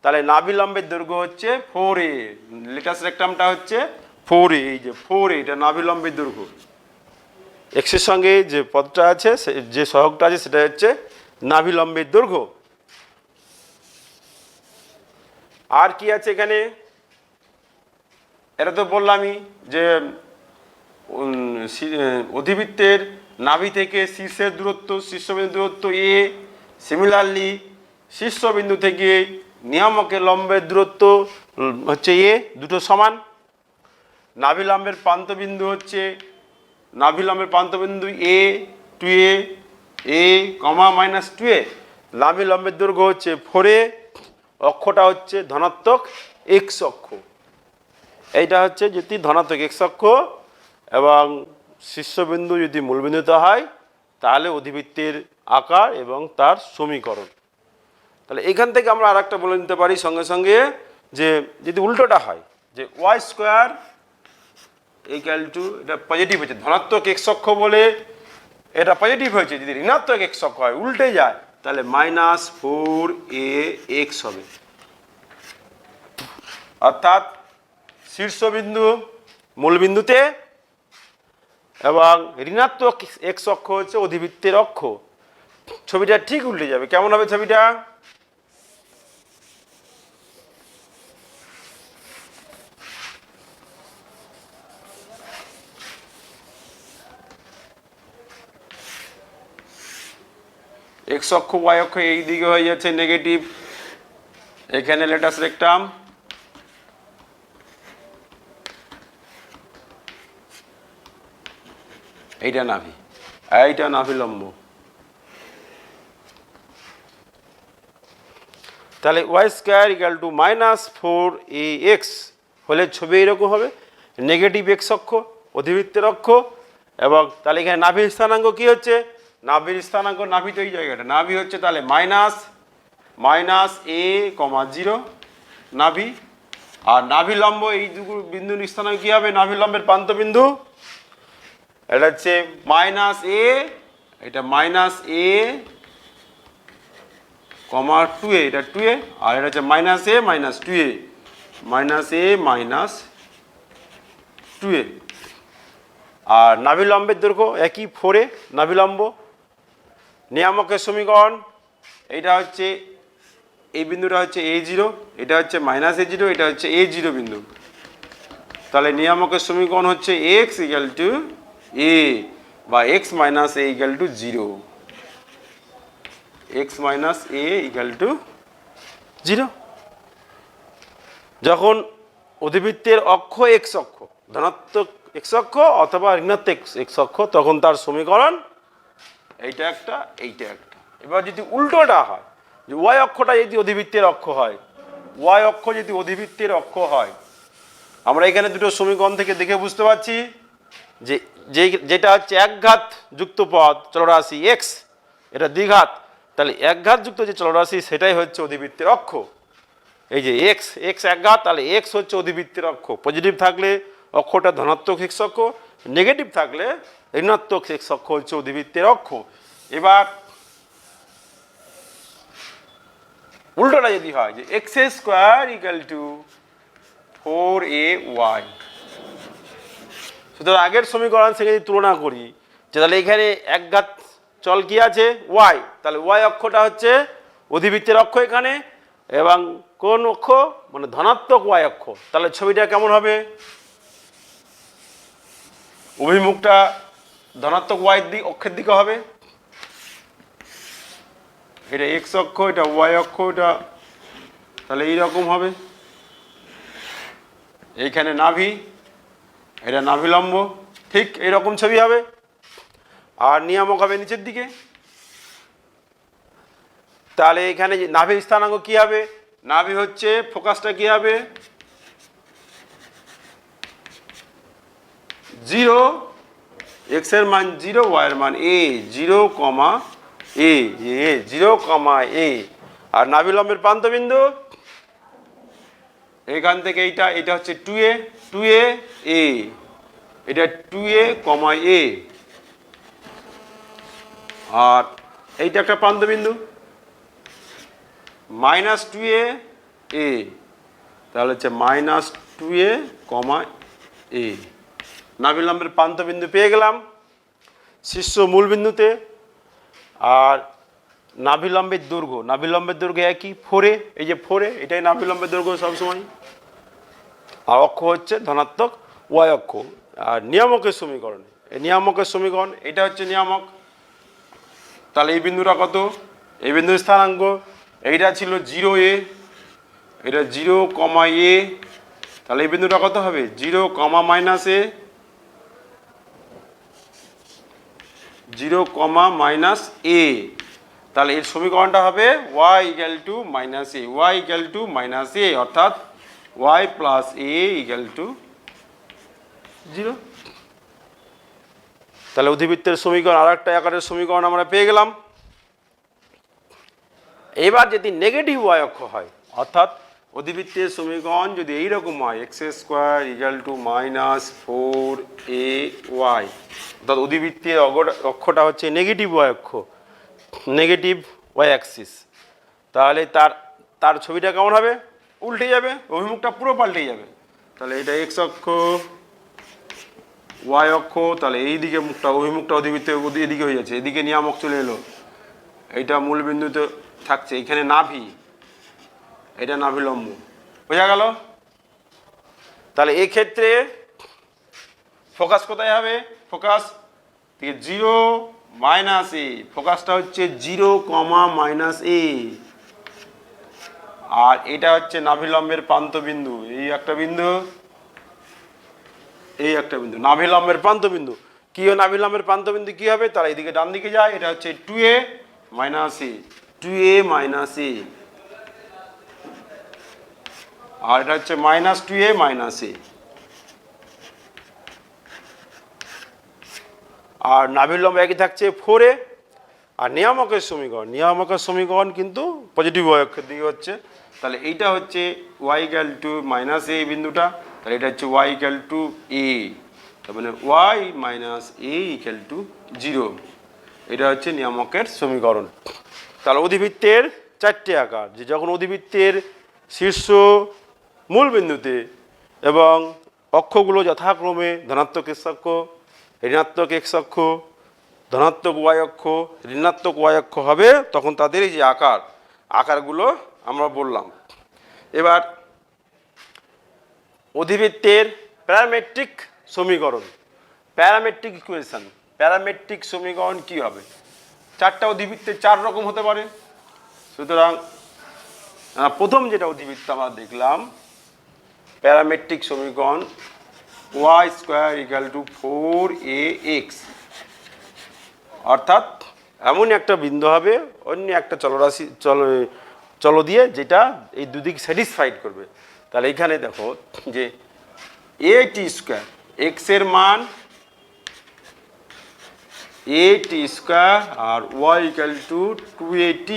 তাহলে নাভি লম্বের দৈর্ঘ্য হচ্ছে 4a, লেটাস রেক্টামটা হচ্ছে 4a, এই যে 4a, এটা নাভি লম্বের দৈর্ঘ্য। এক্স এর সঙ্গে যে পদটা আছে, যে সহগটা আছে, সেটা হচ্ছে নাভি লম্বের দৈর্ঘ্য। আর কি আছে এখানে? এটা তো বললামই যে অধিবৃত্তের নাভি থেকে শীর্ষের দূরত্ব, শীর্ষবিন্দু দূরত্ব a, সিমিলারলি শীর্ষবিন্দু থেকে নিয়ামকের লম্বের দূরত্ব হচ্ছে a, দুটো সমান। নাভি লম্বের প্রান্তবিন্দু হচ্ছে, নাভি লম্বের প্রান্তবিন্দু a, 2a, a, minus 2a, নাভি লম্বের দৈর্ঘ্য হচ্ছে 4a, অক্ষটা হচ্ছে ধনাত্মক x অক্ষ। এইটা হচ্ছে যদি ধনাত্মক x অক্ষ এবং শীর্ষবিন্দু যদি মূলবিন্দুতে হয়, তাহলে অধিবৃত্তের আকার এবং তার সমীকরণ। তাহলে এখান থেকে আমরা আর একটা বলে নিতে পারি সঙ্গে সঙ্গে, যে যদি উল্টোটা হয়, যে ওয়াই স্কোয়ার ইকুয়াল টু, এটা পজিটিভ হচ্ছে, ধনাত্মক x অক্ষ বলে এটা পজিটিভ হয়েছে, যদি ঋণাত্মক x অক্ষ হয়, উল্টে যায়, তাহলে -4ax হবে। অর্থাৎ শীর্ষবিন্দু মূলবিন্দুতে এবং ঋণাত্মক x অক্ষ হচ্ছে অধিবৃত্তের অক্ষ। ছবিটা ঠিক উল্টে যাবে। কেমন হবে ছবিটা? x অক্ষ y অক্ষ এই দিকে হয়ে যাচ্ছে নেগেটিভ, এখানে লেটাস রেক্টাম, এইটা নাভি, এইটা নাভি লম্ব। তাহলে Y square equal two -4ax হলে ছবি এরকম হবে, নেগেটিভ x অক্ষ অধিবৃত্তের অক্ষ, এবং তাহলে এখানে নাভির স্থানাঙ্ক কি হচ্ছে? নাভির স্থানাঙ্ক, নাভি তো এই জায়গাটা, নাভি হচ্ছে তাহলে -a,0 নাভি। আর নাভি লম্ব এই দুটো বিন্দুর স্থানাঙ্ক কি হবে? নাভি লম্বের প্রান্তবিন্দু, এটা হচ্ছে -a, এটা -a,2a, এটা 2a, আর এটা হচ্ছে -a, -2a। আর নাভি লম্বের দৈর্ঘ্য একই 4a, নাভি লম্ব। নিয়ামকের সমীকরণ, এইটা হচ্ছে, এই বিন্দুটা হচ্ছে a0, এটা হচ্ছে -a0, এটা হচ্ছে a0 বিন্দু। তাহলে নিয়ামকের সমীকরণ হচ্ছে x ইকুয়াল টু a বা x minus a equal to 0, x minus a equal to 0। যখন অধিবৃত্তের অক্ষ x অক্ষ, ধনাত্মক x অক্ষ অথবা ঋণাত্মক x অক্ষ, তখন তার সমীকরণ এইটা একটা, এইটা একটা। এবার যদি উল্টোটা হয়, যে y অক্ষটা যদি অধিবৃত্তের অক্ষ হয়, y অক্ষ যদি অধিবৃত্তের অক্ষ হয়, আমরা এখানে দুটো সমীকরণ থেকে দেখে বুঝতে পারছি যে যেটা হচ্ছে একঘাত যুক্ত পদ চলরাশি x, এটা দ্বিঘাত, তাহলে একঘাত যুক্ত যে চলরাশি সেটাই হচ্ছে অধিবৃত্তের অক্ষ। এই যে x একঘাত, তাহলে x হচ্ছে অধিবৃত্তের অক্ষ। পজিটিভ থাকলে অক্ষটা ধনাত্মক x অক্ষ, নেগেটিভ থাকলে ঋণাত্মক x অক্ষ হচ্ছে অধিবৃত্তের অক্ষ। এবার উল্টোটা যদি হয়, যে x square equal two 4ay, সুতরাং আগের সমীকরণ থেকে যদি তুলনা করি, যে তাহলে এখানে একঘাত চল কি আছে? y, তাহলে y অক্ষটা হচ্ছে অধিবৃত্তের অক্ষ এখানে, এবং কোন অক্ষ? মানে ধনাত্মক y অক্ষ। তাহলে ছবিটা কেমন হবে? অভিমুখটা ধনাত্মক y অক্ষের দিকে হবে, এটা x অক্ষ, এটা y অক্ষ, এটা তাহলে এইরকম হবে। এইখানে নাভি, এটা নাভি লম্ব, ঠিক এইরকম ছবি হবে। আর নিয়ামক হবে নিচের দিকে। তাহলে এখানে নাভির স্থানাঙ্ক কি হবে? নাভি হচ্ছে, ফোকাসটা কি হবে? 0, x এর মান 0, y এর মান a, 0, a, 0, a। আর নাভি লম্বের প্রান্তবিন্দু এখান থেকে এইটা, এটা হচ্ছে 2a, a, এটা 2a, a, আর এইটা একটা প্রান্তবিন্দু -2a এ, তাহলে হচ্ছে -2a, এ। নাভিলম্বের প্রান্তবিন্দু পেয়ে গেলাম শীর্ষ মূল বিন্দুতে। আর নাভিলম্বের দৈর্ঘ্য একই 4a, এই যে 4a, এটাই নাভিলম্বের দৈর্ঘ্য সবসময়। আর অক্ষ হচ্ছে ধনাত্মক y অক্ষ। আর নিয়ামকের সমীকরণ, এই নিয়ামকের সমীকরণ, এটা হচ্ছে নিয়ামক। তাহলে এই বিন্দুটা কত? এই বিন্দুর স্থানাঙ্ক, এইটা ছিল 0a, এটা 0, a, তাহলে এই বিন্দুটা কত হবে? 0, -a, 0, -a, তাহলে এর সমীকরণটা হবে y = -a, y = -a, অর্থাৎ y + a = 0। তাহলে অধিবৃত্তের সমীকরণ, আর একটা আকারের সমীকরণ আমরা পেয়ে গেলাম। এবার যদি নেগেটিভ y অক্ষ হয়, অর্থাৎ অধিবৃত্তের সমীকরণ যদি এইরকম হয় x² = -4ay, অর্থাৎ অধিবৃত্তের অক্ষটা হচ্ছে নেগেটিভ y অক্ষ, নেগেটিভ y অ্যাক্সিস, তাহলে তার ছবিটা কেমন হবে? উল্টে যাবে, অভিমুখটা পুরো পাল্টে যাবে। তাহলে এটা x অক্ষ, y অক্ষ, তাহলে এই দিকে মুখটা, অভিমুখটা অধিবৃত্তের এদিকে হয়ে যাচ্ছে, এদিকে নিয়ামক চলে এলো, এইটা মূল বিন্দুতে থাকছে, এখানে নাভি, এটা নাভিলম্ব, বোঝা গেল? তাহলে এই ক্ষেত্রে ফোকাস কোথায় হবে? ফোকাস 0, -a, ফোকাসটা হচ্ছে 0, -a, আর এটা হচ্ছে নাভিলম্বের প্রান্তবিন্দু, এই একটা বিন্দু, এই একটা বিন্দু, নাভিলম্বের প্রান্তবিন্দু। কি হয় নাভিলম্বের প্রান্তবিন্দু কি হবে? তারা এদিকে ডান দিকে যায়, এটা হচ্ছে 2a - a, 2a - a, আর এটা হচ্ছে -2a - a। আর নাভিলম্ব একই থাকছে 4a। আর নিয়ামকের সমীকরণ কিন্তু পজিটিভ y অক্ষের দিকে হচ্ছে। তাহলে এইটা হচ্ছে y = -a, বিন্দুটা, তাহলে এটা হচ্ছে y = a, তার মানে y - a = 0। এটা হচ্ছে নিয়ামকের সমীকরণ। তাহলে অধিবৃত্তের 4টে আকার, যে যখন অধিবৃত্তের শীর্ষ মূল বিন্দুতে এবং অক্ষগুলো যথাক্রমে ধনাত্মক x অক্ষ, ঋণাত্মক x অক্ষ, ধনাত্মক y অক্ষ, ঋণাত্মক y অক্ষ হবে, তখন তাদের এই যে আকারগুলো আমরা বললাম। এবার অধিবৃত্তের প্যারামেট্রিক সমীকরণ, প্যারামেট্রিক ইকুয়েশন, প্যারামেট্রিক সমীকরণ কি হবে? 4টা অধিবৃত্তের 4 রকম হতে পারে। সুতরাং প্রথম যেটা অধিবৃত্ত আমরা দেখলাম, প্যারামেট্রিক সমীকরণ y² = 4ax, অর্থাৎ এমন একটা বিন্দু হবে অন্য একটা চলরাশি চল দিয়ে, যেটা এই দুদিক স্যাটিসফাইড করবে। তাহলে এখানে দেখো যে at², x এর মান at² আর y = 2at।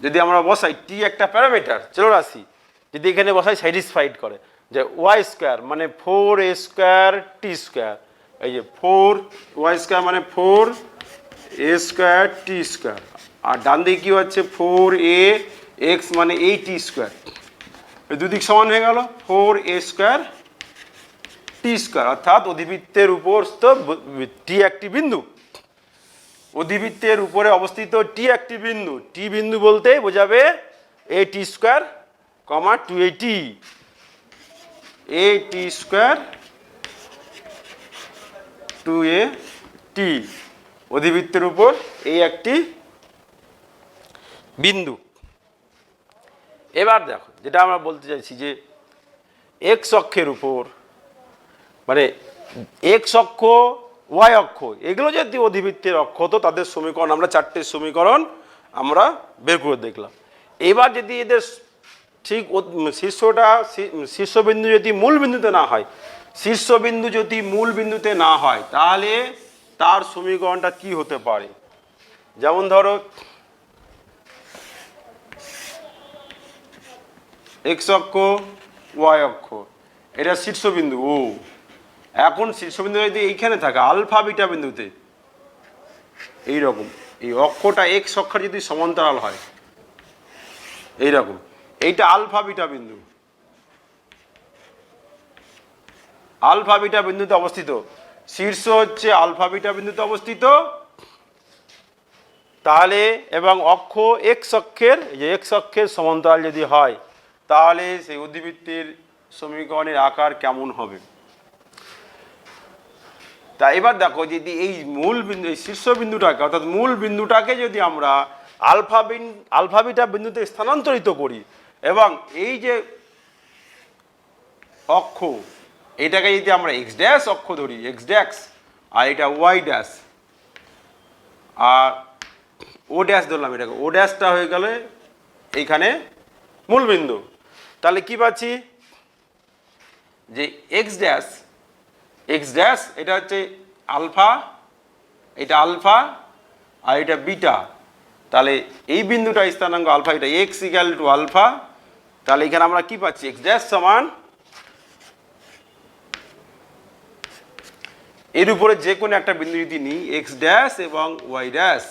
যদি আমরা বসাই, t একটা প্যারামিটার চলরাশি, যদি এখানে বসাই স্যাটিসফাইড করে, যে y² মানে 4a² t², এই যে 4y² মানে 4a² t², আর ডান দিকে কি হচ্ছে 4ax মানে 8t², এই দুদিক সমান হয়ে গেল 4a² t², অর্থাৎ অধিবৃত্তের উপরস্থ t একটি বিন্দু, অধিবৃত্তের উপরে অবস্থিত t একটি বিন্দু, t বিন্দু বলতেই বোঝাবে at², 2at, at², 2at, অধিবৃত্তের উপর এই একটি বিন্দু। এবার দেখো, যেটা আমরা বলতে চাইছি যে x অক্ষের উপর, মানে x অক্ষ, y অক্ষ, এগুলো যদি অধিবৃত্তের অক্ষ হতো, তাদের সমীকরণ আমরা 4টে সমীকরণ আমরা বের করে দেখলাম। এবার যদি এদের ঠিক শীর্ষবিন্দু যদি মূল বিন্দুতে না হয়, শীর্ষবিন্দু যদি মূল বিন্দুতে না হয়, তাহলে তার সমীকরণটা কি হতে পারে? যেমন ধরো x অক্ষ, y অক্ষ, এটা শীর্ষবিন্দু ও, এখন শীর্ষবিন্দু যদি এইখানে থাকে আলফা বিটা বিন্দুতে, এইরকম, এই অক্ষটা এক্স অক্ষর যদি সমান্তরাল হয় এইরকম, এইটা আলফা বিটা বিন্দু, আলফা বিটা বিন্দুতে অবস্থিত, শীর্ষ হচ্ছে আলফা বিটা বিন্দুতে অবস্থিত, তাহলে এবং অক্ষ এক্স অক্ষের, এই যে এক্স অক্ষের সমান্তরাল যদি হয় তাহলে সেই অধিবৃত্তের সমীকরণের আকার কেমন হবে। তা এবার দেখো, যদি এই মূল বিন্দু, এই শীর্ষ বিন্দুটাকে অর্থাৎ মূল বিন্দুটাকে যদি আমরা আলফা বিটা বিন্দুতে স্থানান্তরিত করি এবং এই যে অক্ষ এটাকে যদি আমরা এক্স ড্যাশ অক্ষ ধরি, এক্স ড্যাশ, আর এটা ওয়াই ড্যাশ, আর ও ড্যাশ ধরলাম, এটাকে ও ড্যাশটা হয়ে গেলে এইখানে মূল বিন্দু, তাহলে কি পাচ্ছি যে এক্স ড্যাশ এটা হচ্ছে আলফা, এটা আলফা আর এটা বিটা, তাহলে এই বিন্দুটা স্থানাঙ্ক আলফা, এটা এক্স ইকুয়াল টু আলফা, তাহলে এখানে আমরা কি পাচ্ছি এক্স ড্যাশ সমান এর উপরে যে কোনো একটা বিন্দু যদি নিই এক্স ড্যাশ এবং ওয়াই ড্যাশ,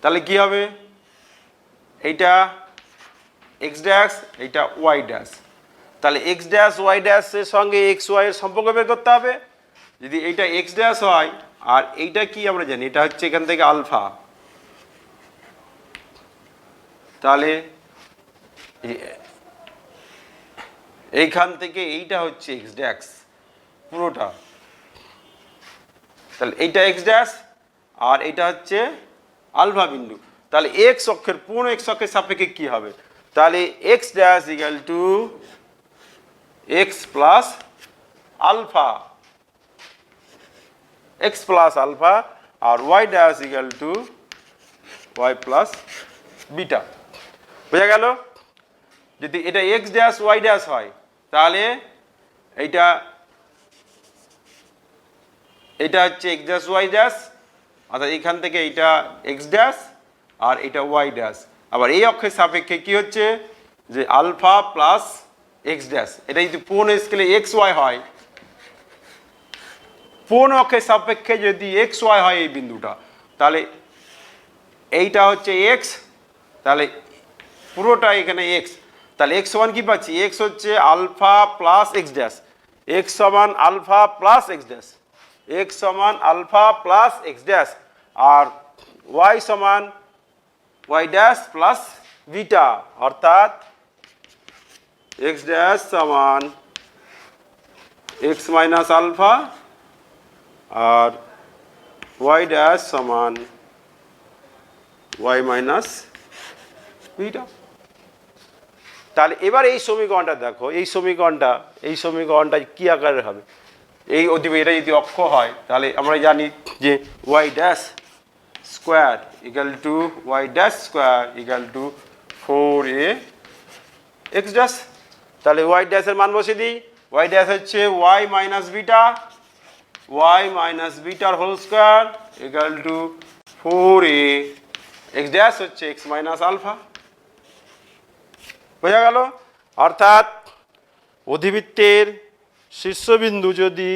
তাহলে কি হবে, এইটা এক্স ড্যাশ, এইটা ওয়াই ড্যাশ, তাহলে এক্স ড্যাশ ওয়াই ড্যাশের সঙ্গে এক্স ওয়াই এর সম্পর্ক বের করতে হবে। যদি এইটা এক্স ড্যাশ হয় আর এইটা কি আমরা জানি এটা হচ্ছে এখান থেকে আলফা, তাহলে এইখান থেকে এইটা হচ্ছে এক্স ড্যাশ পুরোটা, তাহলে এইটা এক্স ড্যাশ আর এইটা হচ্ছে আলফা বিন্দু, তাহলে এক্স অক্ষের পূর্ণ এক্স অক্ষের সাপেক্ষে কি হবে, তাহলে x dash equal to x plus alpha, x plus alpha, আর y dash equal to y plus beta. বোঝা গেল? যদি এটা এক্স ড্যাশ ওয়াই ড্যাশ হয় তাহলে এইটা এটা হচ্ছে এক্স ড্যাশ ওয়াই ড্যাশ, অর্থাৎ এখান থেকে এইটা এক্স ড্যাশ আর এটা ওয়াই ড্যাশ, আবার এই অক্ষের সাপেক্ষে কি হচ্ছে যে আলফা প্লাস এক্স ড্যাশ, এটা যদি পূর্ণ স্কেলে এক্স ওয়াই হয়, পূর্ণ অক্ষের সাপেক্ষে যদি এক্স ওয়াই হয় এই বিন্দুটা, তাহলে এইটা হচ্ছে এক্স, তাহলে পুরোটা এখানে এক্স, তাহলে এক্স সমান কি পাচ্ছি, এক্স হচ্ছে alpha plus x dash, x সমান alpha plus x dash, x সমান আলফা প্লাস এক্স ড্যাশ, আর ওয়াই সমান ওয়াই ড্যাশ প্লাস বিটা, অর্থাৎ এক্স ড্যাশ সমান এক্স মাইনাস আলফা আর ওয়াই ড্যাশ সমান ওয়াই মাইনাস বিটা। তাহলে এবার এই সমীকরণটা দেখো, এই সমীকরণটা কি আকারের হবে, এই এটা যদি অক্ষ হয় তাহলে আমরা জানি যে y dash square equal to y dash square equal to 4a x dash, তাহলে ওয়াই ড্যাশের মান বসিয়ে দিই, ওয়াই ড্যাশ হচ্ছে ওয়াই মাইনাস বিটার whole square equal to 4a, x dash হচ্ছে এক্স মাইনাস আলফা। বোঝা গেল? অর্থাৎ অধিবৃত্তের শীর্ষবিন্দু যদি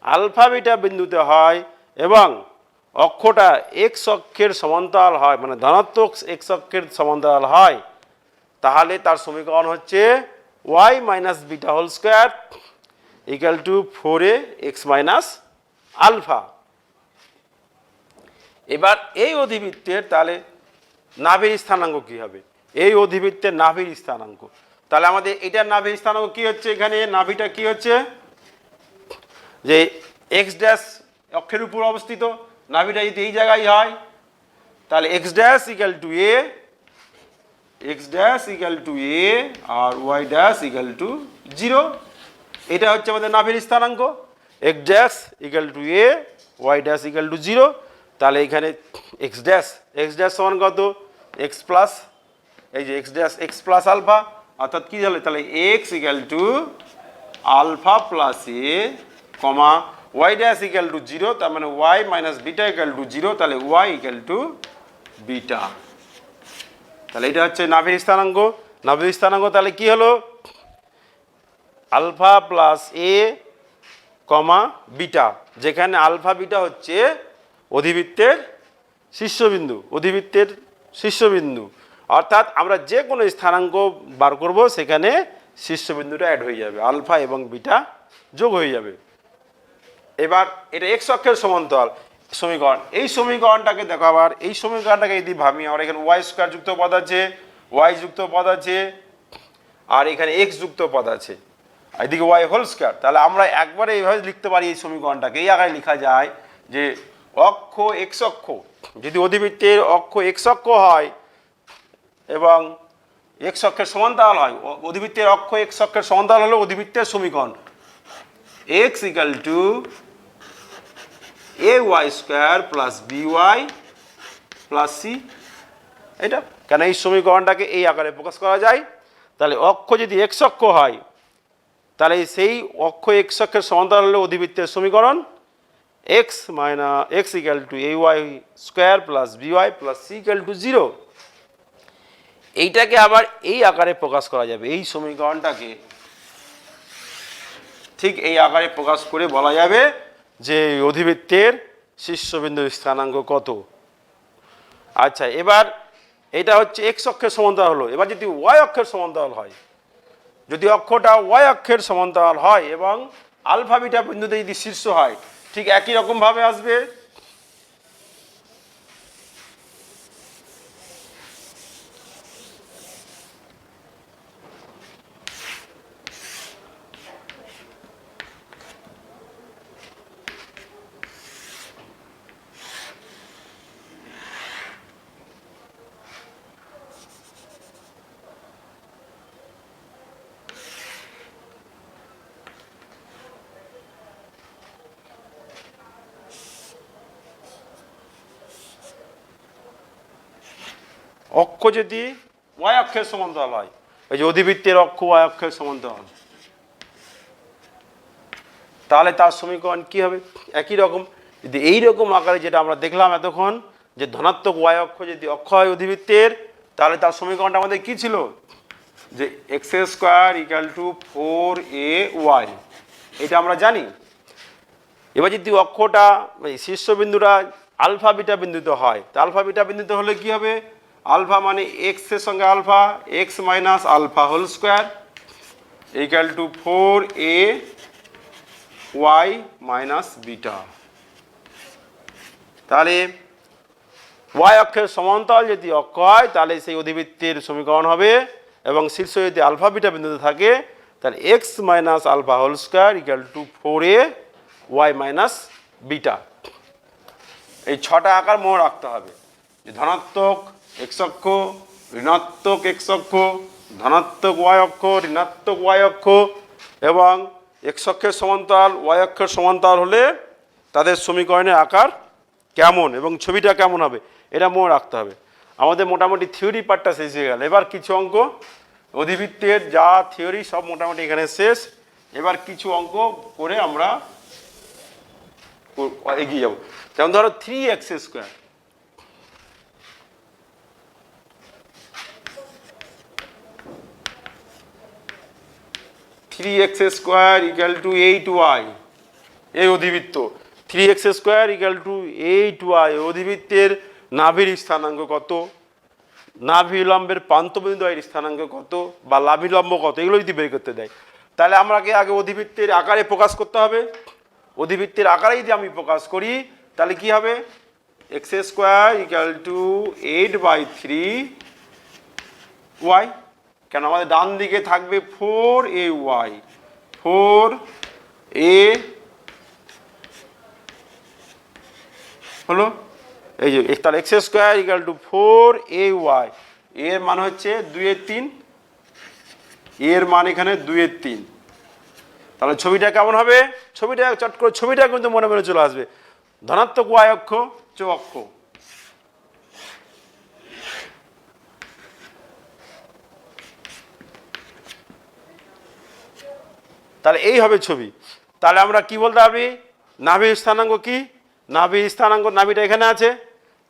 আলফা বিটা বিন্দুতে হয় এবং অক্ষটা এক্স অক্ষের সমান্তরাল হয়, মানে ধনাত্মক এক্স অক্ষের সমান্তরাল হয়, তাহলে তার সমীকরণ হচ্ছে y minus beta whole square equal to 4a x minus alpha. এবার এই অধিবৃত্তের তাহলে নাভির স্থানাঙ্ক কি হবে, এই অধিবৃত্তের নাভির স্থানাঙ্ক, তাহলে আমাদের এটার নাভির স্থানাঙ্ক কি হচ্ছে, এখানে নাভিটা কি হচ্ছে যে এক্স ড্যাশ অক্ষের উপর অবস্থিত, নাভিটা যদি এই জায়গায় হয় তাহলে x dash equal to a, x dash equal to a আর ওয়াই ড্যাশ ইকুয়াল টু 0, এটা হচ্ছে আমাদের নাভির স্থানাঙ্ক, x dash equal to a, y dash equal to 0, তাহলে এখানে এক্স ড্যাশ সমান কত, এক্স প্লাস এই যে x dash x plus alpha, অর্থাৎ কি হলো তাহলে x equal to alpha plus a comma y dash equal to 0, তার মানে y minus beta equal to 0, তাহলে ওয়াই ইকুয়াল টু বিটা। তাহলে এটা হচ্ছে নাভির স্থানাঙ্ক। তাহলে কি হলো, alpha plus a comma beta, যেখানে আলফা বিটা হচ্ছে অধিবৃত্তের শীর্ষবিন্দু, অধিবৃত্তের শীর্ষবিন্দু। অর্থাৎ আমরা যে কোনো স্থানাঙ্ক বার করব সেখানে শীর্ষবিন্দুটা অ্যাড হয়ে যাবে, আলফা এবং বিটা যোগ হয়ে যাবে। এবার এটা এক্স অক্ষের সমান্তরাল সমীকরণ। এই সমীকরণটাকে দেখো, আবার এই সমীকরণটাকে যদি ভাবি, আমরা এখানে ওয়াই স্কোয়ার যুক্ত পদ আছে, ওয়াই যুক্ত পদ আছে, আর এখানে এক্স যুক্ত পদ আছে, এদিকে ওয়াই হোল স্কোয়ার। তাহলে আমরা একবারে এইভাবে লিখতে পারি এই সমীকরণটাকে, এই আকারে লেখা যায় যে অক্ষ এক্স অক্ষ, যদি অধিবৃত্তের অক্ষ এক্স অক্ষ হয় এবং এক্স অক্ষের সমান্তরাল হয়, অধিবৃত্তের অক্ষ এক্স অক্ষের সমান্তরাল হলো অধিবৃত্তের সমীকরণ x equal to a y square plus B y plus c. এটা কেন এই সমীকরণটাকে এই আকারে প্রকাশ করা যায়? তাহলে অক্ষ যদি এক্স অক্ষ হয়, তাহলে সেই অক্ষ এক্স অক্ষের সমান্তরাল হলো অধিবৃত্তের সমীকরণ x x equal to a y square plus B y plus c equal to 0। এইটাকে আবার এই আকারে প্রকাশ করা যাবে, এই সমীকরণটাকে ঠিক এই আকারে প্রকাশ করে বলা যাবে যে অধিবৃত্তের শীর্ষবিন্দুর স্থানাঙ্ক কত। আচ্ছা, এবার এটা হচ্ছে এক্স অক্ষের সমান্তরাল হলো। এবার যদি ওয়াই অক্ষের সমান্তরাল হয়, যদি অক্ষটা ওয়াই অক্ষের সমান্তরাল হয় এবং আলফা বিটা বিন্দুতে যদি শীর্ষ হয়, ঠিক একই রকম ভাবে আসবে। অক্ষ যদি ওয়াই অক্ষের সমান্তরাল হয়, এই যে অধিবৃত্তের অক্ষ ওয়াই অক্ষের সমান্তরাল, তাহলে তার সমীকরণ কি হবে? একই রকম। যদি এইরকম আকারে যেটা আমরা দেখলাম এতক্ষণ, যে ধনাত্মক ওয়াই অক্ষ যদি অক্ষ হয় অধিবৃত্তের, তাহলে তার সমীকরণটা আমাদের কি ছিল? যে x square equal to 4ay, এটা আমরা জানি। এবার যদি অক্ষটা শীর্ষবিন্দুটা আলফা বিটা বিন্দুতে হয়, তা আলফা বিটা বিন্দুতে হলে কি হবে? আলফা মানে এক্স এর সঙ্গে alpha, x minus alpha whole square equal to 4ay minus beta. তাহলে ওয়াই অক্ষের সমান্তরাল যদি অক্ষ হয়, তাহলে সেই অধিবৃত্তের সমীকরণ হবে, এবং শীর্ষ যদি আলফা বিটা বিন্দুতে থাকে, তাহলে x minus alpha whole square equal to 4ay minus beta. এই 6টা আকার মনে রাখতে হবে, যে ধনাত্মক এক্স অক্ষ, ঋণাত্মক এক্স অক্ষ, ধনাত্মক ওয়াই অক্ষ, ঋণাত্মক ওয়াই অক্ষ, এবং এক্স অক্ষের সমান্তরাল ওয়াই অক্ষের সমান্তরাল হলে তাদের সমীকরণের আকার কেমন এবং ছবিটা কেমন হবে, এটা মনে রাখতে হবে। আমাদের মোটামুটি থিওরি পার্টটা শেষ হয়ে গেল। এবার কিছু অঙ্ক, অধিবৃত্তের যা থিওরি সব মোটামুটি এখানে শেষ। এবার কিছু অঙ্ক করে আমরা এগিয়ে যাব। যেমন ধরো 3x square, equal two 8y, এই অধিবৃত্ত 3x square equal two 8y অধিবৃত্তের নাভির স্থানাঙ্ক কত, নাভিলম্বের প্রান্তবিন্দু এর স্থানাঙ্ক কত, বা নাভিলম্ব কত, এগুলো যদি বের করতে দেয়, তাহলে আমাকে আগে অধিবৃত্তের আকারে প্রকাশ করতে হবে। অধিবৃত্তের আকারে যদি আমি প্রকাশ করি, তাহলে কি হবে? X square equal two 8/3y, কেন আমাদের ডান দিকে থাকবে 4ay, 4a হলো, এই যে তাহলে x square equal to 4ay, এর মান হচ্ছে 2/3, এর মান এখানে 2/3। তাহলে ছবিটা কেমন হবে? ছবিটা চট করে ছবিটা কিন্তু মনে মনে চলে আসবে। ধনাত্মক ওয়াই অক্ষ অক্ষ, তাহলে এই হবে ছবি। তাহলে আমরা কি বলতে পারবি? নাভির স্থানাঙ্ক কি? নাভির স্থানাঙ্ক, নাভিটা এখানে আছে,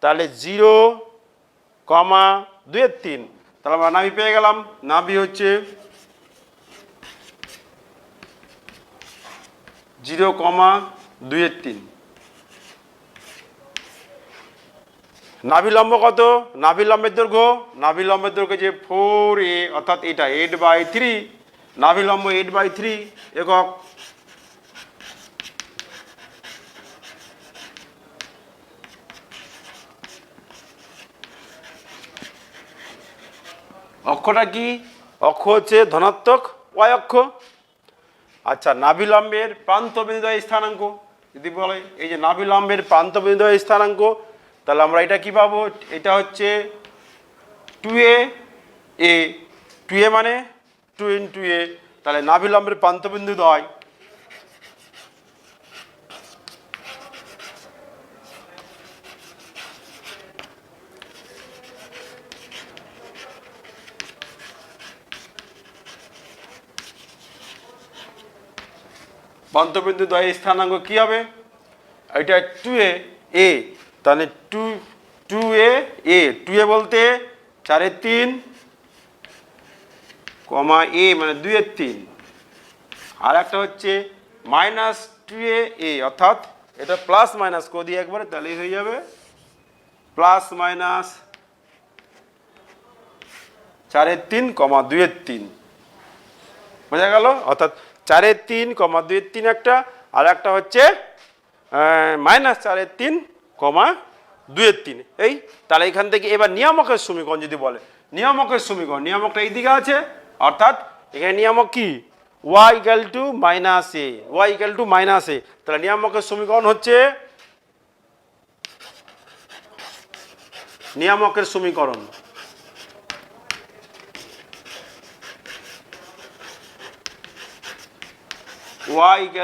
তাহলে 0,2/3। তাহলে আমরা নাভি পেয়ে গেলাম। নাভি হচ্ছে 0,2-3। নাভিলম্ব কত? নাভিলম্বের দৈর্ঘ্য যে 4a অর্থাৎ এটা 8/3, নাভিলম্ব 8/3 একক। অক্ষটা কি? অক্ষ হচ্ছে ধনাত্মক y অক্ষ। আচ্ছা, নাভিলম্বের প্রান্তবিন্দুদ্বয় স্থানাঙ্ক যদি বলে, এই যে নাভিলম্বের প্রান্তবিন্দুদ্বয় স্থানাঙ্ক, তাহলে আমরা এটা কি পাবো? এটা হচ্ছে 2a, 2a মানে 2 × a, তাহলে নাভিলম্বের প্রান্তবিন্দুদ্বয় প্রান্তবিন্দুদ্বয়ের স্থানাঙ্ক কি হবে? এটা 2a, তাহলে 2a, 2a বলতে 4/3, a মানে 2/3, আর একটা হচ্ছে -2a, অর্থাৎ এটা প্লাস মাইনাস করে দিই একবারে, তাহলেই হয়ে যাবে +- 4/3, 2/3, বোঝা গেল? অর্থাৎ 4/3, 2/3 একটা, আর একটা হচ্ছে -4/3, 2/3। এই তাহলে এখান থেকে এবার নিয়ামকের সমীকরণ যদি বলে, নিয়ামকের সমীকরণ, নিয়ামকটা এই দিকে আছে, অর্থাৎ এখানে নিয়ামক কি? y = -a, y = -a, তাহলে নিয়ামকের সমীকরণ হচ্ছে, নিয়ামকের সমীকরণ y =